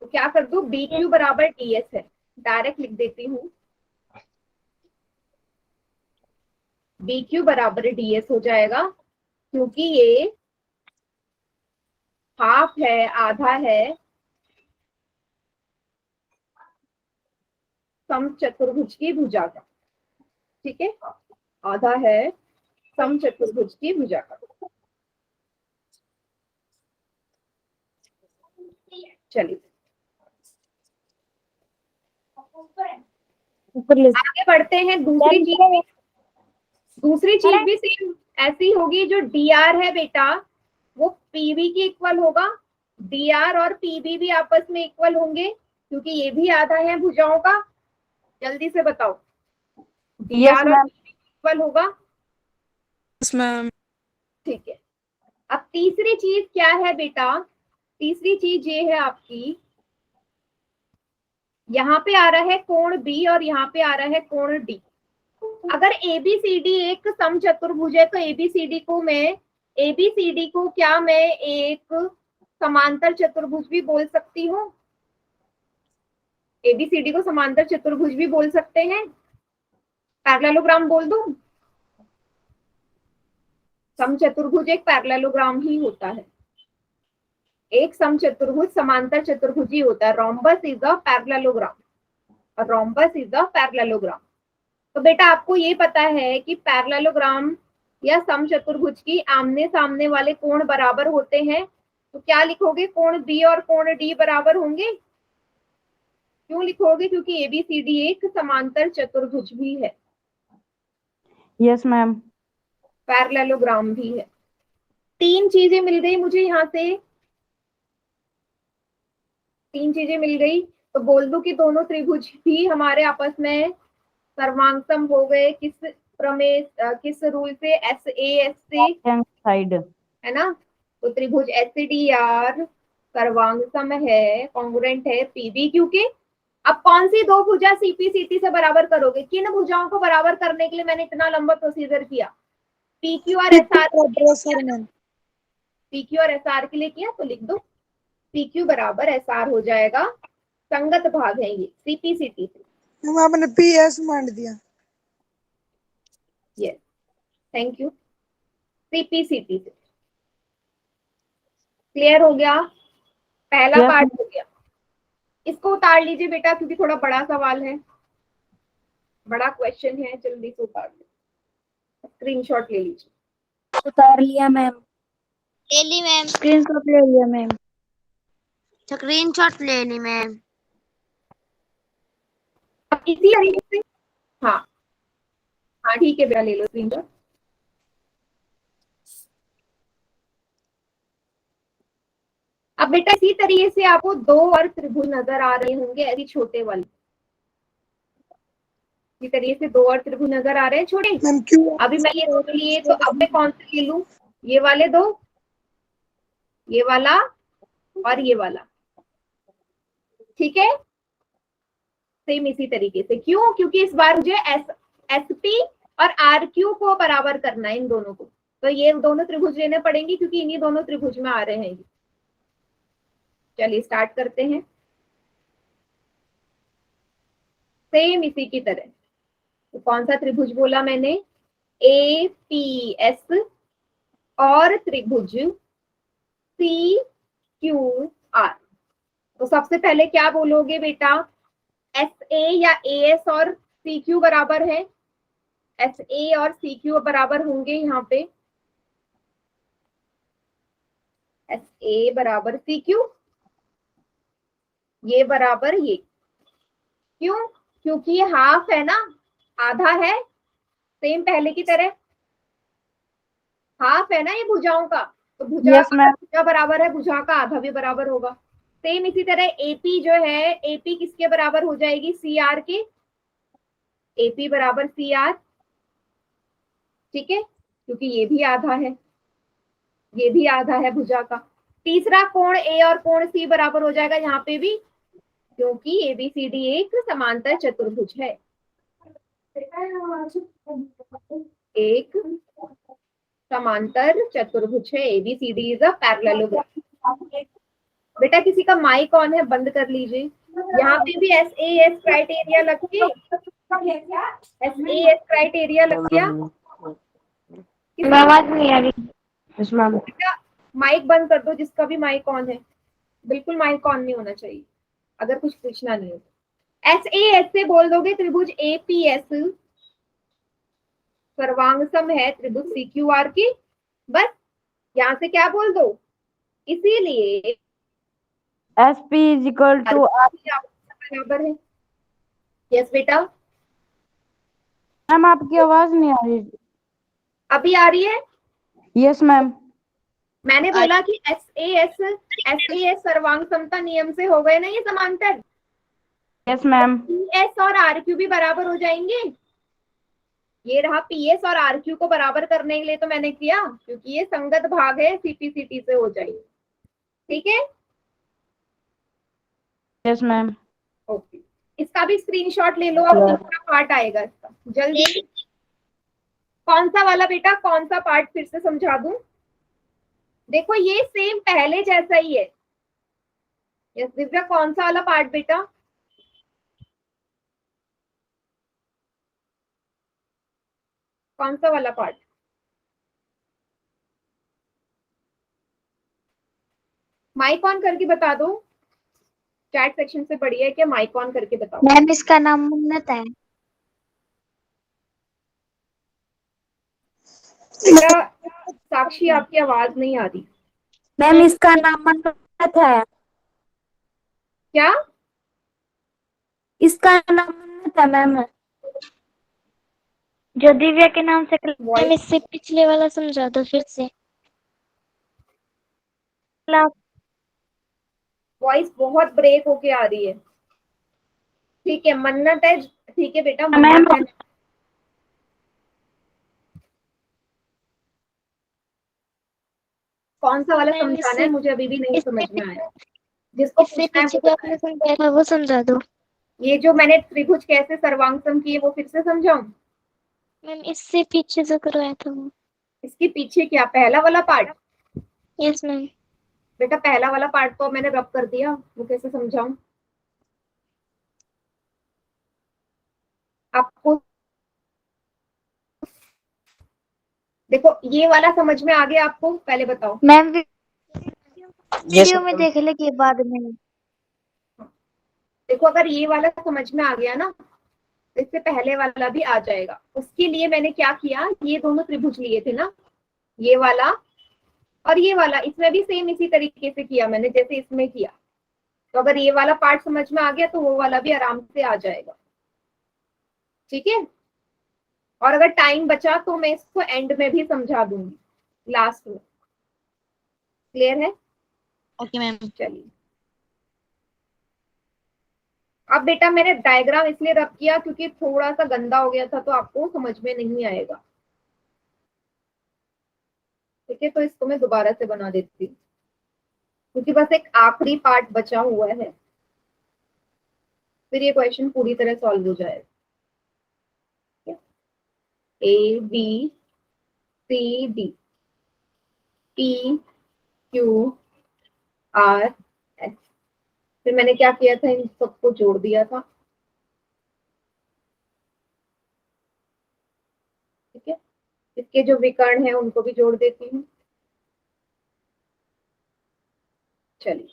तो क्या कर दूं, बी क्यू बराबर डी एस है, डायरेक्ट लिख देती हूँ। बी क्यू बराबर डी एस हो जाएगा, क्योंकि ये हाफ है, आधा है समचतुर्भुज की भुजा का। ठीक है, आधा है समचतुर्भुज की भुजा का। चलिए ऊपर लिख। आगे बढ़ते हैं। दूसरी चीज भी सेम ऐसी होगी। जो डी आर है बेटा वो पीवी की इक्वल होगा। डी आर और पीबी भी आपस में इक्वल होंगे, क्योंकि ये भी आधा है भुजाओं का। जल्दी से बताओ, डी यस आर और मैम। पीबी इक्वल होगा। Yes ma'am. ठीक है, अब तीसरी चीज क्या है बेटा? तीसरी चीज ये है आपकी, यहाँ पे आ रहा है कोण बी और यहाँ पे आ रहा है कोण डी। अगर एबीसीडी एक समचतुर्भुज है तो एबीसीडी को क्या मैं एक समांतर चतुर्भुज भी बोल सकती हूँ? एबीसीडी को समांतर चतुर्भुज भी बोल सकते हैं। पैरेललोग्राम बोल दूं? समचतुर्भुज एक पैरेललोग्राम ही होता है। एक समचतुर्भुज समांतर चतुर्भुज ही होता है। Rhombus is a parallelogram. Rhombus is a parallelogram. तो बेटा आपको ये पता है कि पैरेललोग्राम या समचतुर्भुज की आमने सामने वाले कोण बराबर होते हैं। तो क्या लिखोगे? कोण बी और कोण डी बराबर होंगे। क्यों लिखोगे? क्योंकि एबीसीडी एक समांतर चतुर्भुज भी है, यस मैम। पैरेललोग्राम भी है। तीन चीजें मिल गई मुझे यहाँ से, तीन चीजें मिल गई। तो बोल दूं कि दोनों त्रिभुज भी हमारे आपस में सर्वांगसम हो गए। किस प्रमेय, किस रूल से? एस ए एस से, साइड है ना? तो त्रिभुज एस डी आर सर्वांगसम है, कॉन्ग्रुएंट है पीबी क्यू के। अब कौन सी दो भुजा सीपी सीटी से बराबर करोगे? किन भुजाओं को बराबर करने के लिए मैंने इतना लंबा प्रोसीजर किया? पी क्यू और एस आर, पी क्यू और एस आर के लिए किया, तो लिख दो पी क्यू बराबर एस आर हो जाएगा। संगत भाग है ये सीपी सीटी से। आपने पी एस मान दिया। Yes, thank you. सीपी सीटी से क्लियर हो गया? पहला Yes, पार्ट हो गया। इसको उतार लीजिए बेटा, क्योंकि थोड़ा बड़ा सवाल है, बड़ा क्वेश्चन है। जल्दी से उतार लीजिए, स्क्रीनशॉट ले लीजिए। उतार लिया मैम। ले ली मैम। स्क्रीनशॉट ले लिया मैम। स्क्रीनशॉट ले ली मैम। अब इसी तरीके से, हाँ हाँ ठीक है बेटा, ले लो स्क्रीनशॉट। अब बेटा इसी तरीके से आपको दो और त्रिभुज नजर आ रहे होंगे, ऐसी छोटे वाले। इसी तरीके से दो और त्रिभुज नजर आ रहे हैं छोटे। मैम क्यों? अभी मैं ये दोनों लिए, तो अब मैं कौन से ले लूं? ये वाले दो, ये वाला और ये वाला। ठीक है, सेम इसी तरीके से। क्यों? क्योंकि इस बार मुझे एस पी और आर क्यू को बराबर करना है, इन दोनों को। तो ये दोनों त्रिभुज लेने पड़ेंगे, क्योंकि इन्हीं दोनों त्रिभुज में आ रहे हैं। चलिए स्टार्ट करते हैं सेम इसी की तरह। तो कौन सा त्रिभुज बोला मैंने? ए पी एस और त्रिभुज सी क्यू आर। तो सबसे पहले क्या बोलोगे बेटा? एस ए या ए एस और सी क्यू बराबर है। एस ए और सी क्यू बराबर होंगे यहाँ पे। एस ए बराबर सी क्यू, ये बराबर ये। क्यों? क्योंकि ये हाफ है ना, आधा है, सेम पहले की तरह हाफ है ना ये भुजाओं का। तो भुजा Yes, ma'am. भुजा बराबर है, भुजा का आधा भी बराबर होगा। सेम इसी तरह एपी जो है, एपी किसके बराबर हो जाएगी? सी आर के। एपी बराबर सी आर, ठीक है, क्योंकि ये भी आधा है, ये भी आधा है भुजा का। तीसरा कोण ए और कोण सी बराबर हो जाएगा यहाँ पे भी, क्योंकि एबीसीडी एक समांतर चतुर्भुज है। एक समांतर चतुर्भुज है। ABCD is a parallelogram. बेटा किसी का माइक ऑन है, बंद कर लीजिए। यहाँ पे भी SAS क्राइटेरिया लग के, SAS क्राइटेरिया लग गया। आवाज नहीं आ रही। बेटा माइक बंद कर दो, जिसका भी माइक ऑन है। बिल्कुल माइक ऑन नहीं होना चाहिए अगर कुछ पूछना नहीं है। SAS से बोल दोगे त्रिभुज APS सर्वांगसम है त्रिभुज CQR की, बस यहाँ से क्या बोल दो। इसीलिए SP is equal to R। बराबर है। यस बेटा, मैम आपकी आवाज नहीं आ रही। अभी आ रही है। Yes ma'am. मैंने बोला कि SAS सर्वांग समता नियम से हो गए ना ये समांतर। Yes ma'am. PS और RQ भी बराबर हो जाएंगे। ये रहा PS और RQ को बराबर करने के लिए तो मैंने किया, क्योंकि ये संगत भाग है, CPCT से हो जाएंगे। ठीक है, यस मैम। ओके। इसका भी स्क्रीनशॉट ले लो, अब तीसरा पार्ट आएगा इसका जल्दी। कौन सा वाला बेटा, कौन सा पार्ट फिर से समझा दूं? देखो ये सेम पहले जैसा ही है। यस दिव्या, कौन सा वाला पार्ट बेटा? कौन सा वाला पार्ट? माइक ऑन करके बता दो। चैट सेक्शन से बढ़िया है क्या माइक ऑन करके बताओ। मैम इसका नाम मन्नत है। बेटा साक्षी आपकी आवाज नहीं आ रही। मैम इसका नाम मन्नत है। क्या? इसका नाम मन्नत है मैम। जो दिव्या के नाम से Voice- इससे पिछले वाला समझा दो फिर से। वॉइस बहुत ब्रेक होके आ रही है। ठीक है, मन्नत है। ठीक है बेटा, मन्नत है। कौन सा वाला समझाना है मुझे अभी भी नहीं समझ में आया। जिसको पूछना है वो बताए। समझाया था वो समझा दो। ये जो मैंने त्रिभुज कैसे सर्वांगसम किए वो फिर से समझाऊं? मैम इससे पीछे जो करवाया था वो। इसके पीछे क्या, पहला वाला पार्ट? Yes ma'am. बेटा पहला वाला पार्ट तो मैंने रब कर दिया, वो कैसे समझाऊं आपको? देखो ये वाला समझ में आ गया आपको, पहले बताओ। मैम वीडियो में देख लेंगे बाद में। देखो अगर ये वाला समझ में आ गया ना, तो इससे पहले वाला भी आ जाएगा। उसके लिए मैंने क्या किया, ये दोनों त्रिभुज लिए थे ना, ये वाला और ये वाला, इसमें भी सेम इसी तरीके से किया मैंने जैसे इसमें किया। तो अगर ये वाला पार्ट समझ में आ गया तो वो वाला भी आराम से आ जाएगा। ठीक है, और अगर टाइम बचा तो मैं इसको एंड में भी समझा दूंगी, लास्ट में। क्लियर है? Okay ma'am. चलिए, अब बेटा मैंने डायग्राम इसलिए रब किया क्योंकि थोड़ा सा गंदा हो गया था तो आपको समझ में नहीं आएगा। ठीक है, तो इसको मैं दोबारा से बना देती हूँ क्योंकि बस एक आखिरी पार्ट बचा हुआ है, फिर ये क्वेश्चन पूरी तरह सॉल्व हो जाएगा। ABCD PQRS, फिर मैंने क्या किया था, इन सबको जोड़ दिया था। ठीक है, इसके जो विकर्ण है उनको भी जोड़ देती हूँ। चलिए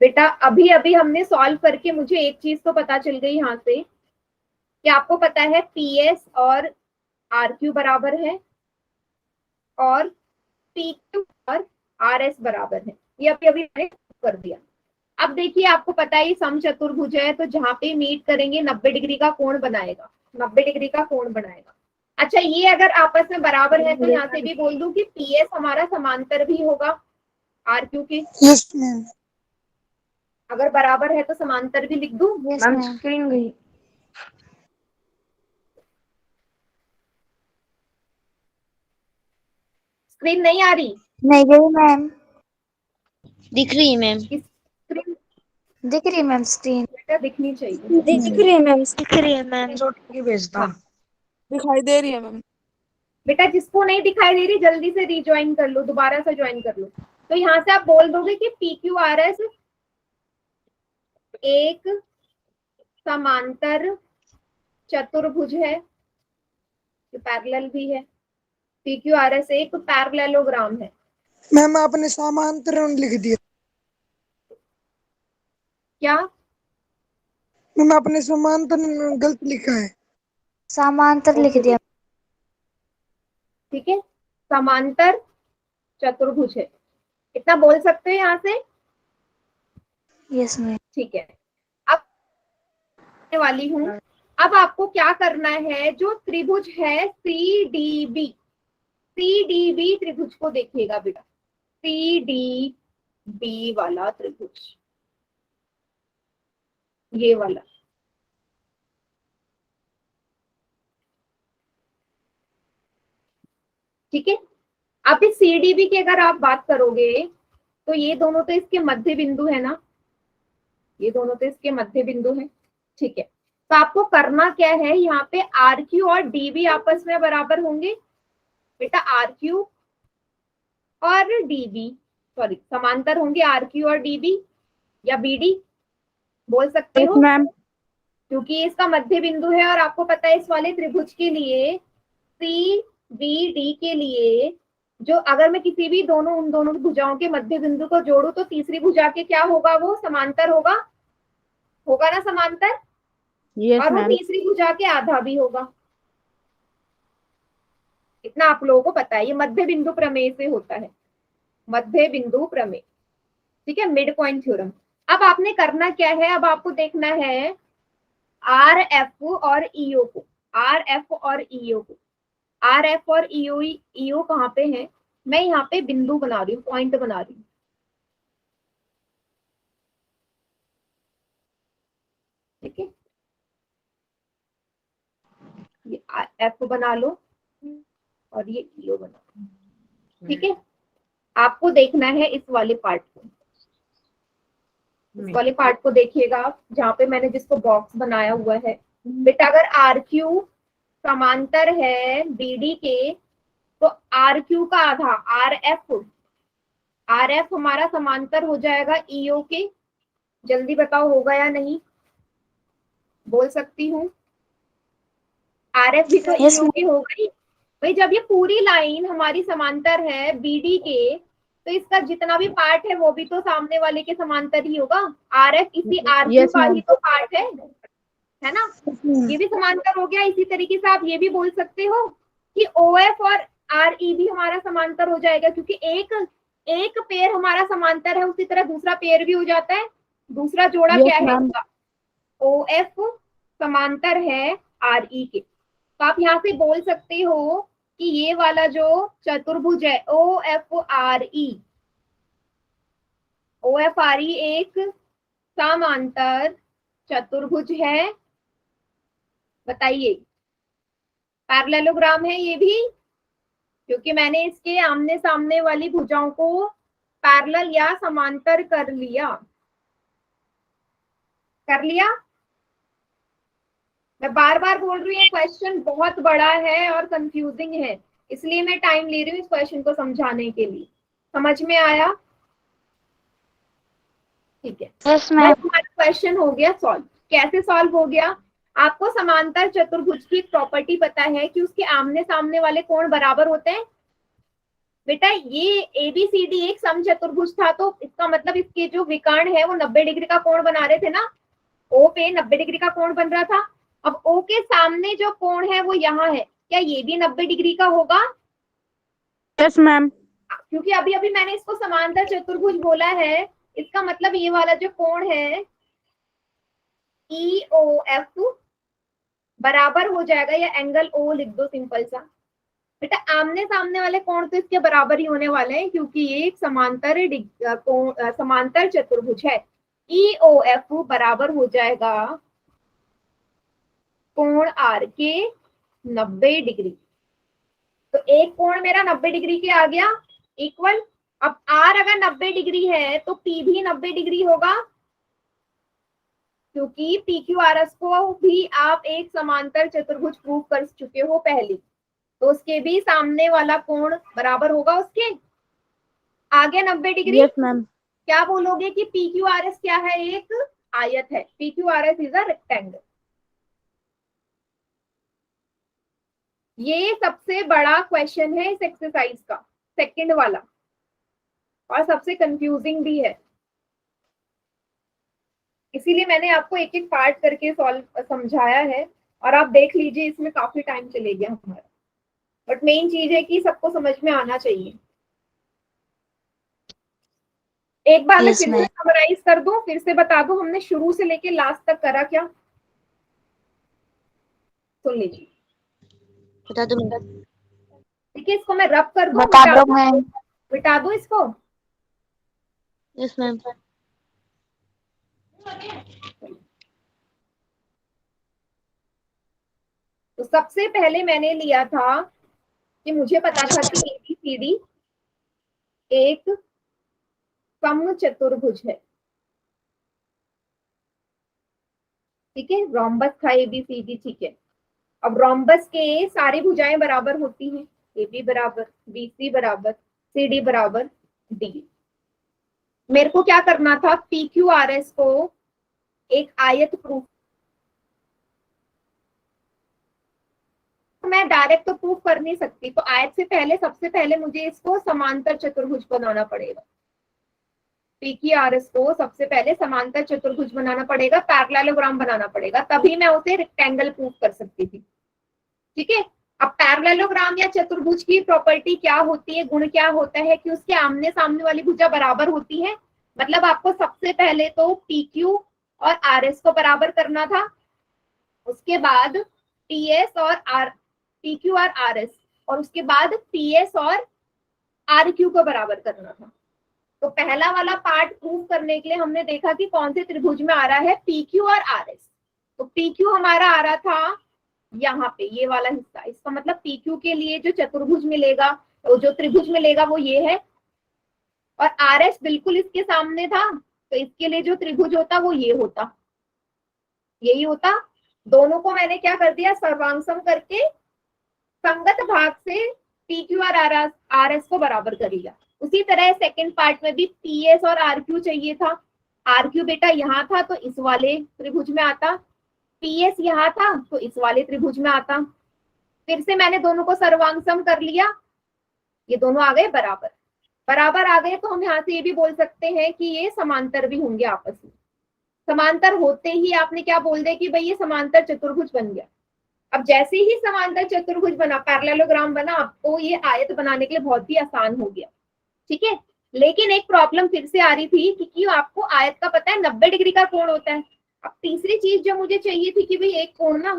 बेटा, अभी अभी हमने सॉल्व करके मुझे एक चीज तो पता चल गई यहाँ से कि आपको पता है PS और RQ बराबर है और PQ और RS बराबर है। ये अभी अभी मैंने कर दिया। अब देखिए आपको पता है सम चतुर्भुज है, तो जहाँ पे मीट करेंगे 90 डिग्री का कोण बनाएगा, 90 डिग्री का कोण बनाएगा। अच्छा, ये अगर आपस में बराबर है तो यहाँ से भी बोल दूं कि PS हमारा समांतर भी होगा RQ के। Yes ma'am. अगर बराबर है तो समांतर भी लिख दूं। मैम स्क्रीन गई। स्क्रीन नहीं आ रही? नहीं गई मैम। दिख रही है मैम। स्क्रीन दिख रही है मैम स्क्रीन। बेटा दिखनी चाहिए। दिख रही है मैम। दिख रही है मैम। भेजता दिखाई दे रही है मैम। बेटा जिसको नहीं दिखाई दे रही जल्दी से रिज्वाइन कर लो, दोबारा से ज्वाइन कर लो। तो यहाँ से आप बोल दोगे कि PQRS एक समांतर चतुर्भुज है, जो पैरेलल भी है। PQRS एक पैरेललोग्राम है। मैम आपने समांतरण लिख दिया। क्या? मैम आपने समांतरण गलत लिखा है। समांतर लिख दिया। ठीक है, समांतर चतुर्भुज है, इतना बोल सकते हैं यहाँ से। Yes ma'am. ठीक है, अब आने वाली हूँ। अब आपको क्या करना है, जो त्रिभुज है CDB, CDB त्रिभुज को देखिएगा बेटा, CDB वाला त्रिभुज, ये वाला। ठीक है, अब इस CDB की अगर आप बात करोगे तो ये दोनों तो इसके मध्य बिंदु है ना, ये दोनों तो इसके मध्य बिंदु है। ठीक है, तो आपको करना क्या है, यहाँ पे RQ और DB आपस में बराबर होंगे बेटा। RQ और DB सॉरी समांतर होंगे, RQ और DB या BD बोल सकते हो, मैम। क्योंकि इसका मध्य बिंदु है। और आपको पता है इस वाले त्रिभुज के लिए CBD के लिए, जो अगर मैं किसी भी उन दोनों भुजाओं के मध्य बिंदु को जोड़ू तो तीसरी भुजा के क्या होगा, वो समांतर होगा, होगा ना समांतर। और वो तीसरी भुजा के आधा भी होगा, इतना आप लोगों को पता है। ये मध्य बिंदु प्रमेय से होता है, मध्य बिंदु प्रमेय। ठीक है, मिड पॉइंट थ्योरम। अब आपने करना क्या है, अब आपको देखना है RF और EO को, RF और EO को। RF और EO कहाँ पे है, मैं यहाँ पे बिंदु बना रही हूँ, पॉइंट बना रही हूँ। ठीक है, ये F बना लो और ये EO बना लो। ठीक है, आपको देखना है इस वाले पार्ट को, इस वाले पार्ट को देखिएगा आप, जहाँ पे मैंने जिसको बॉक्स बनाया हुआ है बेटा। अगर RQ समांतर है BD के तो RQ का आधा RF हमारा समांतर हो जाएगा EO के। जल्दी बताओ होगा या नहीं, बोल सकती हूँ। RF भी तो Yes, EO की हो गई भाई। जब ये पूरी लाइन हमारी समांतर है BD के, तो इसका जितना भी पार्ट है वो भी तो सामने वाले के समांतर ही होगा। RF इसी RQ का ही तो पार्ट है ना, ये भी समांतर हो गया। इसी तरीके से आप ये भी बोल सकते हो कि OF और RE भी हमारा समांतर हो जाएगा, क्योंकि एक पेड़ हमारा समांतर है, उसी तरह दूसरा पेड़ भी हो जाता है। दूसरा जोड़ा क्या है इसका, OF समांतर है RE के। तो आप यहाँ से बोल सकते हो कि ये वाला जो चतुर्भुज है OFRE एक समांतर चतुर्भुज है। बताइए, पैरेललोग्राम है ये भी, क्योंकि मैंने इसके आमने सामने वाली भुजाओं को पैरेलल या समांतर कर लिया। मैं बार बार बोल रही हूँ, ये क्वेश्चन बहुत बड़ा है और कंफ्यूजिंग है, इसलिए मैं टाइम ले रही हूँ इस क्वेश्चन को समझाने के लिए। समझ में आया? ठीक है, यस मैम। क्वेश्चन हो गया सॉल्व। कैसे सॉल्व हो गया? आपको समांतर चतुर्भुज की प्रॉपर्टी पता है कि उसके आमने सामने वाले कोण बराबर होते हैं। बेटा ये ABCD एक समचतुर्भुज था, तो इसका मतलब इसके जो विकर्ण है वो 90 डिग्री का कोण बना रहे थे ना। O पे 90 डिग्री का कोण बन रहा था। अब O के सामने जो कोण है वो यहाँ है, क्या ये भी 90 डिग्री का होगा? Yes ma'am. क्योंकि अभी अभी मैंने इसको समांतर चतुर्भुज बोला है, इसका मतलब ये वाला जो कोण है EOF बराबर हो जाएगा, या एंगल O लिख दो सिंपल सा। बेटा आमने सामने वाले कोण तो इसके बराबर ही होने वाले हैं, क्योंकि ये एक समांतर चतुर्भुज है। EOF बराबर हो जाएगा कोण R के 90 डिग्री। तो एक कोण मेरा 90 डिग्री के आ गया इक्वल। अब R अगर 90 डिग्री है तो P भी 90 डिग्री होगा, क्योंकि PQRS को भी आप एक समांतर चतुर्भुज प्रूव कर चुके हो पहले। तो उसके भी सामने वाला कोण बराबर होगा उसके। आ गया 90 डिग्री। Yes ma'am. क्या बोलोगे कि पी क्यू आर एस क्या है? एक आयत है। P Q R S is a rectangle. ये सबसे बड़ा क्वेश्चन है इस एक्सरसाइज का, सेकंड वाला, और सबसे कंफ्यूजिंग भी है। इसीलिए मैंने आपको एक एक पार्ट करके सॉल्व समझाया है, और आप देख लीजिए इसमें काफी टाइम चले गया हमारा, बट मेन चीज है कि सबको समझ में आना चाहिए। एक बार मैं Yes, फिर से ma'am. समराइज कर दूं, फिर से बता दूं हमने शुरू से लेके लास्ट तक करा क्या। सुन लीजिए, बता दो मैम। ठीक है। इसको मैं रब कर दूं, बता दो मैम। मिटा दूं इसको। Yes ma'am. तो सबसे पहले मैंने लिया था कि मुझे पता था कि ABCD एक समचतुर्भुज है, ठीक है। रोम्बस था ABCD, ठीक है। अब रोम्बस के सारी भुजाएं बराबर होती हैं, AB बराबर BC बराबर CD बराबर D। मेरे को क्या करना था? PQRS को एक आयत प्रूफ, मैं डायरेक्ट तो प्रूफ कर नहीं सकती, तो आयत से पहले सबसे पहले मुझे इसको समांतर चतुर्भुज बनाना पड़ेगा। PQRS को सबसे पहले समांतर चतुर्भुज बनाना पड़ेगा, पैरेललोग्राम बनाना पड़ेगा, तभी मैं उसे रेक्टेंगल प्रूफ कर सकती थी, ठीक है। अब पैरेललोग्राम या चतुर्भुज की प्रॉपर्टी क्या होती है, गुण क्या होता है कि उसके आमने सामने वाली भुजा बराबर होती है। मतलब आपको सबसे पहले तो PQ और RS को बराबर करना था, उसके बाद PS और PQ और RS, और उसके बाद PS और RQ को बराबर करना था। तो पहला वाला पार्ट प्रूव करने के लिए हमने देखा कि कौन से त्रिभुज में आ रहा है, PQ और RS। तो PQ हमारा आ रहा था यहाँ पे, ये वाला हिस्सा। इसका मतलब PQ के लिए जो चतुर्भुज मिलेगा, तो जो त्रिभुज मिलेगा वो ये है, और RS बिल्कुल इसके सामने था, तो इसके लिए जो त्रिभुज होता वो ये होता, यही होता। दोनों को मैंने क्या कर दिया, सर्वांग करके संगत भाग से PQ और RS को बराबर कर लिया। उसी तरह सेकंड पार्ट में भी PS और RQ चाहिए था। RQ बेटा यहाँ था तो इस वाले त्रिभुज में आता, PS यहाँ था तो इस वाले त्रिभुज में आता। फिर से मैंने दोनों को सर्वांग कर लिया, ये दोनों आ गए बराबर। बराबर आ गए तो हम यहाँ से ये भी बोल सकते हैं कि ये समांतर भी होंगे आपस में। समांतर होते ही आपने क्या बोल दिया कि भाई ये समांतर चतुर्भुज बन गया। अब जैसे ही समांतर चतुर्भुज बना, पैरेललोग्राम बना, आपको ये आयत बनाने के लिए बहुत ही आसान हो गया, ठीक है। लेकिन एक प्रॉब्लम फिर से आ रही थी क्योंकि आपको आयत का पता है 90 डिग्री का कोण होता है। अब तीसरी चीज जो मुझे चाहिए थी कि भाई एक कोण ना,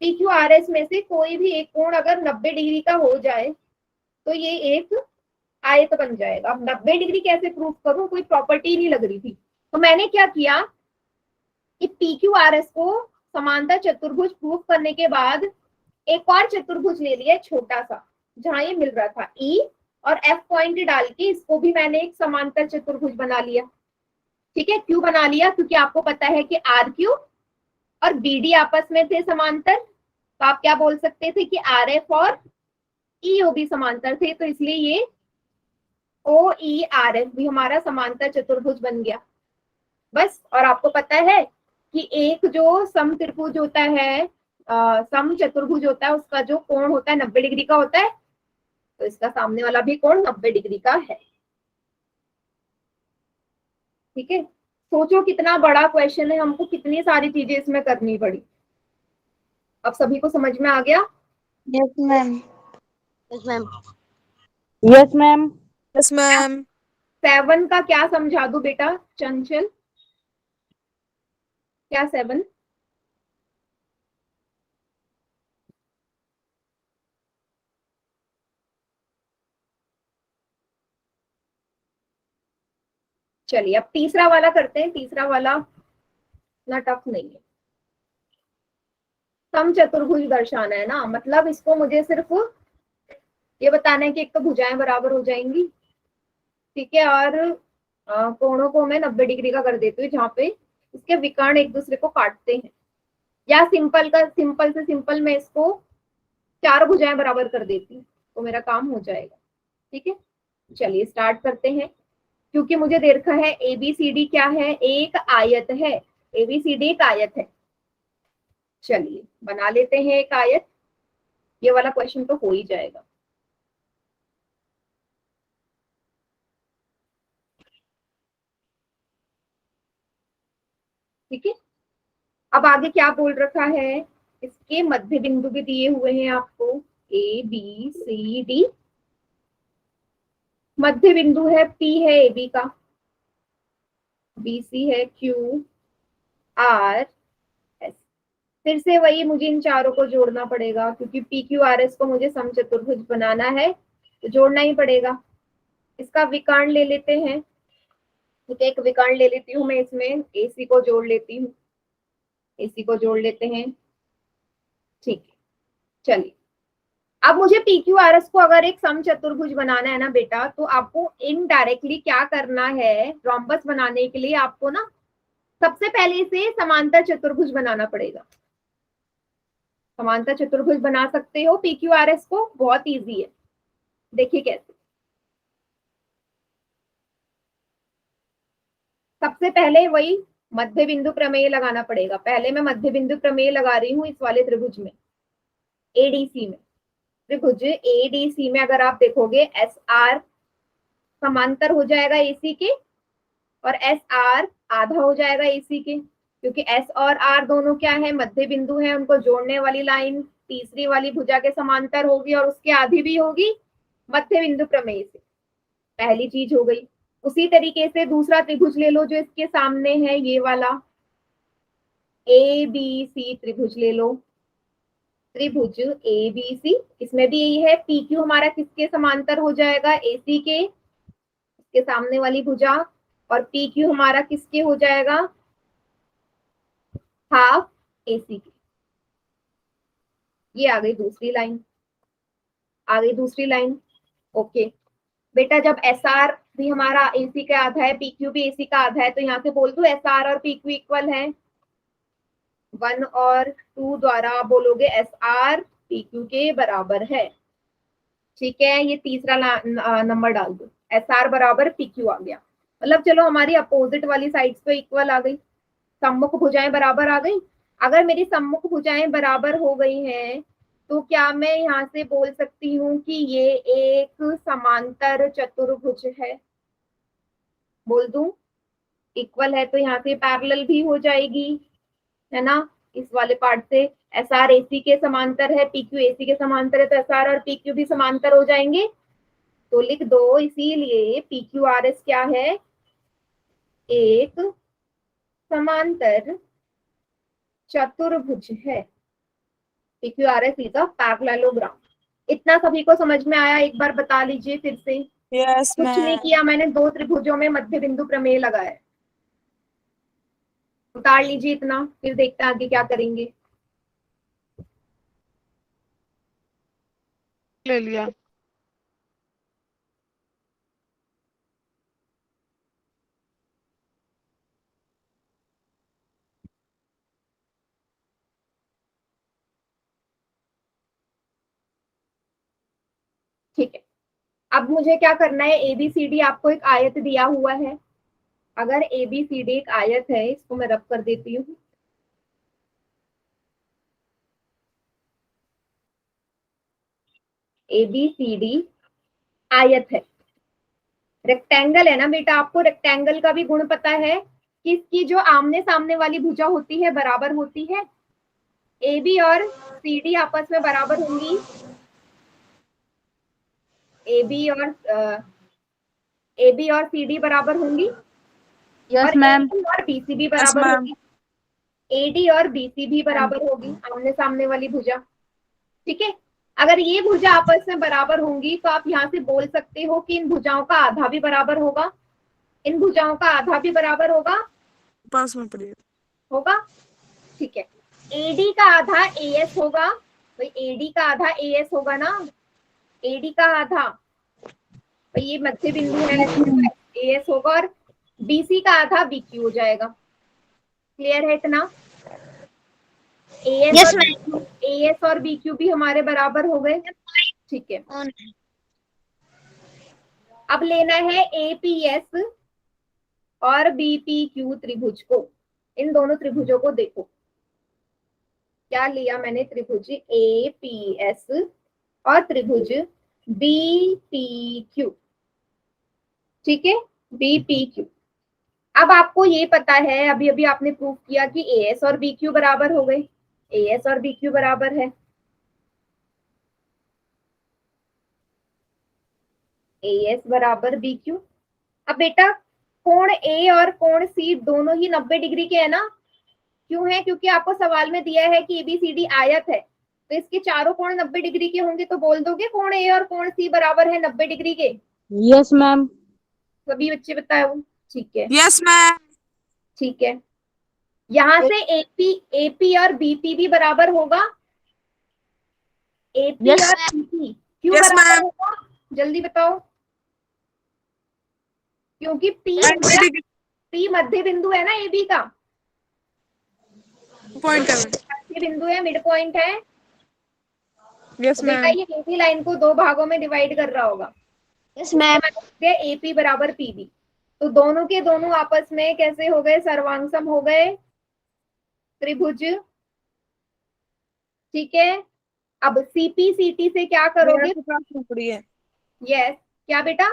PQRS में से कोई भी एक कोण अगर 90 डिग्री का हो जाए तो ये एक आयत बन जाएगा। अब 90 डिग्री कैसे प्रूफ करूं, कोई प्रॉपर्टी नहीं लग रही थी। तो मैंने क्या किया कि PQRS को समांतर चतुर्भुज प्रूफ करने के बाद एक और चतुर्भुज ले लिया छोटा सा, जहां ये मिल रहा था E, और F पॉइंट डाल के इसको भी मैंने एक समांतर चतुर्भुज बना लिया, ठीक है। क्यों बना लिया? क्योंकि आपको पता है कि RQ और BD आपस में थे समांतर, तो आप क्या बोल सकते थे कि RF और EO भी समांतर थे, तो इसलिए ये OERF भी हमारा समांतर चतुर्भुज बन गया बस। और आपको पता है कि एक जो सम त्रिभुज होता है, सम चतुर्भुज होता है, उसका जो कोण होता है 90 डिग्री का होता है, तो इसका सामने वाला भी कोण 90 डिग्री का है, ठीक है। सोचो कितना बड़ा क्वेश्चन है, हमको कितनी सारी चीजें इसमें करनी पड़ी। अब सभी को समझ में आ गया? Yes ma'am. Yes ma'am. Yes ma'am. Yes ma'am. 7 का क्या समझा दूं बेटा चंचल? क्या 7? चलिए अब तीसरा वाला करते हैं। तीसरा वाला इतना टफ नहीं है। सम चतुर्भुज दर्शाना है ना, मतलब इसको मुझे सिर्फ ये बताना है कि एक तो भुजाएं बराबर हो जाएंगी, ठीक है, और कोणों को मैं 90 डिग्री का कर देती हूँ जहाँ पे इसके विकर्ण एक दूसरे को काटते हैं। या सिंपल से सिंपल मैं इसको चारों भुजाएं बराबर कर देती हूँ तो मेरा काम हो जाएगा। ठीक है, चलिए स्टार्ट करते हैं। क्योंकि मुझे दे रखा है ABCD क्या है, एक आयत है। ABCD एक आयत है। चलिए बना लेते हैं एक आयत। ये वाला क्वेश्चन तो हो ही जाएगा। ठीक है, अब आगे क्या बोल रखा है, इसके मध्य बिंदु भी दिए हुए हैं आपको, ABCD। मध्य बिंदु है P है AB का, BC है QR S। फिर से वही मुझे इन चारों को जोड़ना पड़ेगा क्योंकि PQRS को मुझे समचतुर्भुज बनाना है तो जोड़ना ही पड़ेगा। इसका विकर्ण ले लेते हैं। ठीक है, एक विकर्ण ले लेती हूँ मैं, इसमें AC को जोड़ लेती हूँ, AC को जोड़ लेते हैं। ठीक है, चलिए अब मुझे PQRS को अगर एक समचतुर्भुज बनाना है ना बेटा, तो आपको इनडायरेक्टली क्या करना है, रोम्बस बनाने के लिए आपको ना सबसे पहले इसे समांतर चतुर्भुज बनाना पड़ेगा। समांतर चतुर्भुज बना सकते हो PQRS को, बहुत इजी है। देखिए कैसे। सबसे पहले वही मध्य बिंदु प्रमेय लगाना पड़ेगा। पहले मैं मध्य बिंदु प्रमेय लगा रही हूँ इस वाले त्रिभुज में, ADC में। त्रिभुज ADC में अगर आप देखोगे SR समांतर हो जाएगा AC के और SR आधा हो जाएगा AC के, क्योंकि S और R दोनों क्या है, मध्य बिंदु है। उनको जोड़ने वाली लाइन तीसरी वाली भुजा के समांतर होगी और उसके आधी भी होगी मध्य बिंदु प्रमेय से। पहली चीज हो गई। उसी तरीके से दूसरा त्रिभुज ले लो जो इसके सामने है, ये वाला ABC त्रिभुज ले लो। त्रिभुज ABC, इसमें भी यही है, PQ हमारा किसके समांतर हो जाएगा, AC के, इसके सामने वाली भुजा। और PQ हमारा किसके हो जाएगा, हाफ AC के। ये आ गई दूसरी लाइन, आ गई दूसरी लाइन। ओके बेटा, जब SR भी हमारा AC का आधा है, PQ भी AC का आधा है, तो यहाँ से बोल दो SR और PQ इक्वल है। 1 और 2 द्वारा आप बोलोगे SR PQ के बराबर है। ठीक है, ये तीसरा नंबर डाल दो, SR बराबर PQ आ गया। मतलब चलो हमारी अपोजिट वाली साइड्स पे इक्वल आ गई, सम्मुख भुजाएं बराबर आ गई। अगर मेरी सम्मुख भुजाएं बराबर हो गई हैं तो क्या मैं यहाँ से बोल सकती हूँ कि ये एक समांतर चतुर्भुज है, बोल दूं। इक्वल है तो यहाँ से पैरेलल भी हो जाएगी, है ना। इस वाले पार्ट से SR AC के समांतर है, PQ AC के समांतर है, तो SR और PQ भी समांतर हो जाएंगे। तो लिख दो, इसीलिए PQRS क्या है, एक समांतर चतुर्भुज है। PQRS is a parallelogram. इतना सभी को समझ में आया? एक बार बता लीजिए फिर से। यस कुछ नहीं किया मैंने, दो त्रिभुजों में मध्य बिंदु प्रमेय लगाया। उतार लीजिए इतना, फिर देखते हैं आगे क्या करेंगे। ले लिया। ठीक है, अब मुझे क्या करना है, ABCD आपको एक आयत दिया हुआ है। अगर ABCD एक आयत है, इसको मैं रब कर देती हूँ। ABCD आयत है, रेक्टेंगल है ना बेटा। आपको रेक्टेंगल का भी गुण पता है कि इसकी जो आमने सामने वाली भुजा होती है बराबर होती है। AB और CD आपस में बराबर होंगी, AB और CD बराबर होंगी। Yes ma'am. AD और BC भी बराबर होगी, AD और BC भी बराबर होगी, आमने सामने वाली भुजा। ठीक है, अगर ये भुजा आपस में बराबर होंगी तो आप यहाँ से बोल सकते हो कि इन भुजाओं का आधा भी बराबर होगा, इन भुजाओं का आधा भी बराबर होगा, पास में पड़ी होगा। ठीक है, AD का आधा AS होगा, भाई AD का आधा AS होगा ना, AD का आधा, भाई ये मध्य बिंदु है, AS होगा, और BC का आधा BQ हो जाएगा। क्लियर है इतना? AS AS और BQ भी हमारे बराबर हो गए। ठीक है, अब लेना है APS और BPQ त्रिभुज को। इन दोनों त्रिभुजों को देखो, क्या लिया मैंने, त्रिभुज APS और त्रिभुज BPQ। ठीक है, BPQ। अब आपको ये पता है, अभी अभी आपने प्रूव किया कि AS और BQ बराबर हो गए, AS और BQ बराबर है, AS बराबर BQ। अब बेटा कोण A और कोण C दोनों ही 90 डिग्री के है ना? क्यों है? क्योंकि आपको सवाल में दिया है कि ABCD आयत है, तो इसके चारों कोण 90 डिग्री के होंगे, तो बोल दोगे कोण A और कोण C बराबर है 90 डिग्री के? Yes ma'am. सभी बच्चे बताओ। ठीक है, यस मैम। ठीक है, यहां से AP और BP भी बराबर होगा। AP Yes, और BP क्यों Yes, बराबर ma'am. होगा? जल्दी बताओ। क्योंकि P मध्य बिंदु है ना AB का, पॉइंट है। मध्य बिंदु है, मिड पॉइंट है। यस तो बेटा मैम। ये AB लाइन को दो भागों में डिवाइड कर रहा होगा। Yes ma'am. AP बराबर PB, तो दोनों के दोनों आपस में कैसे हो गए? सर्वांगसम हो गए त्रिभुज। ठीक है, अब CP/CT से क्या करोगे? यस, क्या बेटा?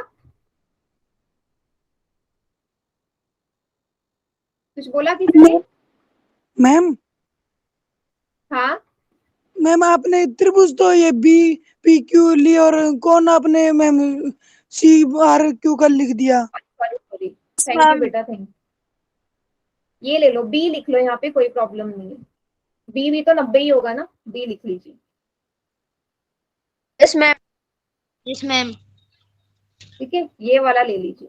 कुछ बोला किसी ने? मैम हाँ, मैम आपने त्रिभुज तो ये BPQ ली और कौन आपने मैम CRQ का लिख दिया। सॉरी, थैंक यू बेटा, थैंक यू। ये ले लो, B लिख लो, यहाँ पे कोई प्रॉब्लम नहीं है। B भी तो 90 ही होगा ना, B लिख लीजिए। Yes ma'am. Yes ma'am. ठीक है, ये वाला ले लीजिए।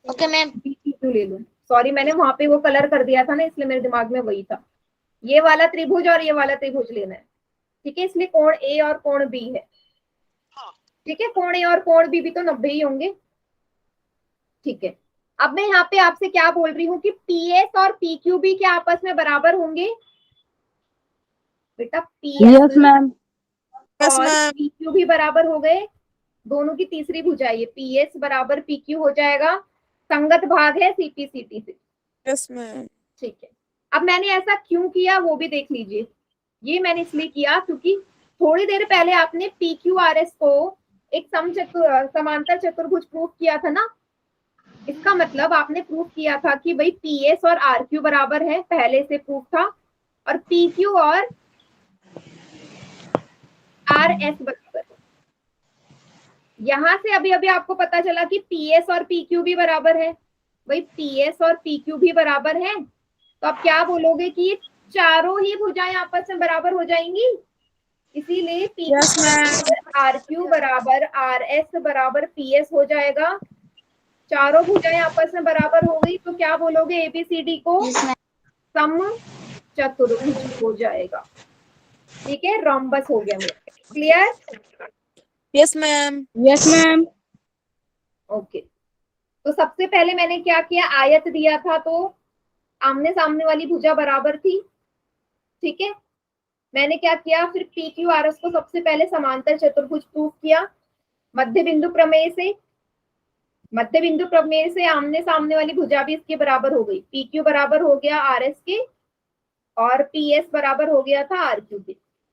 Okay ma'am. BPQ ले लो। सॉरी, मैंने वहां पे वो कलर कर दिया था ना, इसलिए मेरे दिमाग में वही था। ये वाला त्रिभुज और ये वाला त्रिभुज लेना है। ठीक है, इसलिए कोण A और कोण B है। ठीक है, कोण A और कोण B भी तो 90 ही होंगे। ठीक है, अब मैं यहाँ पे आपसे क्या बोल रही हूँ कि PS और PQ भी क्या आपस में बराबर होंगे? बेटा यस PS मैम। और PQ भी बराबर हो गए, दोनों की तीसरी भुजा ये PS बराबर PQ हो जाएगा, संगत भाग है CP/CT से। Yes ma'am. ठीक है, अब मैंने ऐसा क्यों किया वो भी देख लीजिए। ये मैंने इसलिए किया क्योंकि थोड़ी देर पहले आपने PQRS को एक समांतर चतुर्भुज प्रूव किया था ना। इसका मतलब आपने प्रूव किया था कि भाई PS और RQ बराबर है, पहले से प्रूफ था, और PQ और RS बराबर है। यहां से अभी अभी आपको पता चला कि PS और PQ भी बराबर है। भाई PS और PQ भी बराबर है, तो आप क्या बोलोगे कि ये चारों ही भुजाएं आपस में बराबर हो जाएंगी। इसीलिए PQ बराबर RQ बराबर RS बराबर PS हो जाएगा। चारों भुजाएं आपस में बराबर हो गई, तो क्या बोलोगे? ABCD को सम चतुर्भुज हो जाएगा। ठीक है, रोम्बस हो गया मेरा। Clear? Yes ma'am. Yes ma'am. Okay, तो सबसे पहले मैंने क्या किया? आयत दिया था तो आमने सामने वाली भुजा बराबर थी। ठीक है, मैंने क्या किया? फिर PQRS को सबसे पहले समांतर चतुर्भुज प्रूव किया मध्य बिंदु प्रमेय से। मध्य बिंदु प्रमेय से आमने सामने वाली भुजा भी इसके बराबर हो गई। PQ बराबर हो गया RS के और PS बराबर हो गया था RQ के।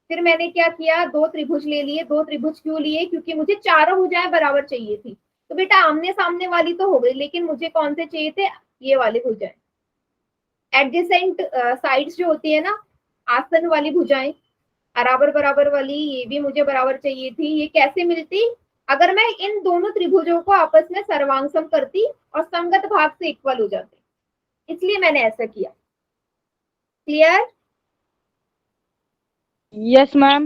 फिर मैंने क्या किया? दो त्रिभुज ले लिए। दो त्रिभुज क्यों लिए? क्योंकि मुझे चारों भुजाएं बराबर चाहिए थी। तो बेटा आमने सामने वाली तो हो गई, लेकिन मुझे कौन से चाहिए थे? ये वाली भुजाएं, एडजेसेंट साइड्स जो होती है ना, आसन वाली भुजाएं, बराबर बराबर वाली, ये भी मुझे बराबर चाहिए थी। ये कैसे मिलती? अगर मैं इन दोनों त्रिभुजों को आपस में सर्वांगसम करती और संगत भाग से इक्वल हो जाते, इसलिए मैंने ऐसा किया। क्लियर? Yes ma'am.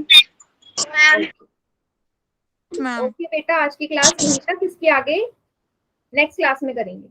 ओके बेटा, आज की क्लास यहीं तक। इसके आगे नेक्स्ट क्लास में करेंगे।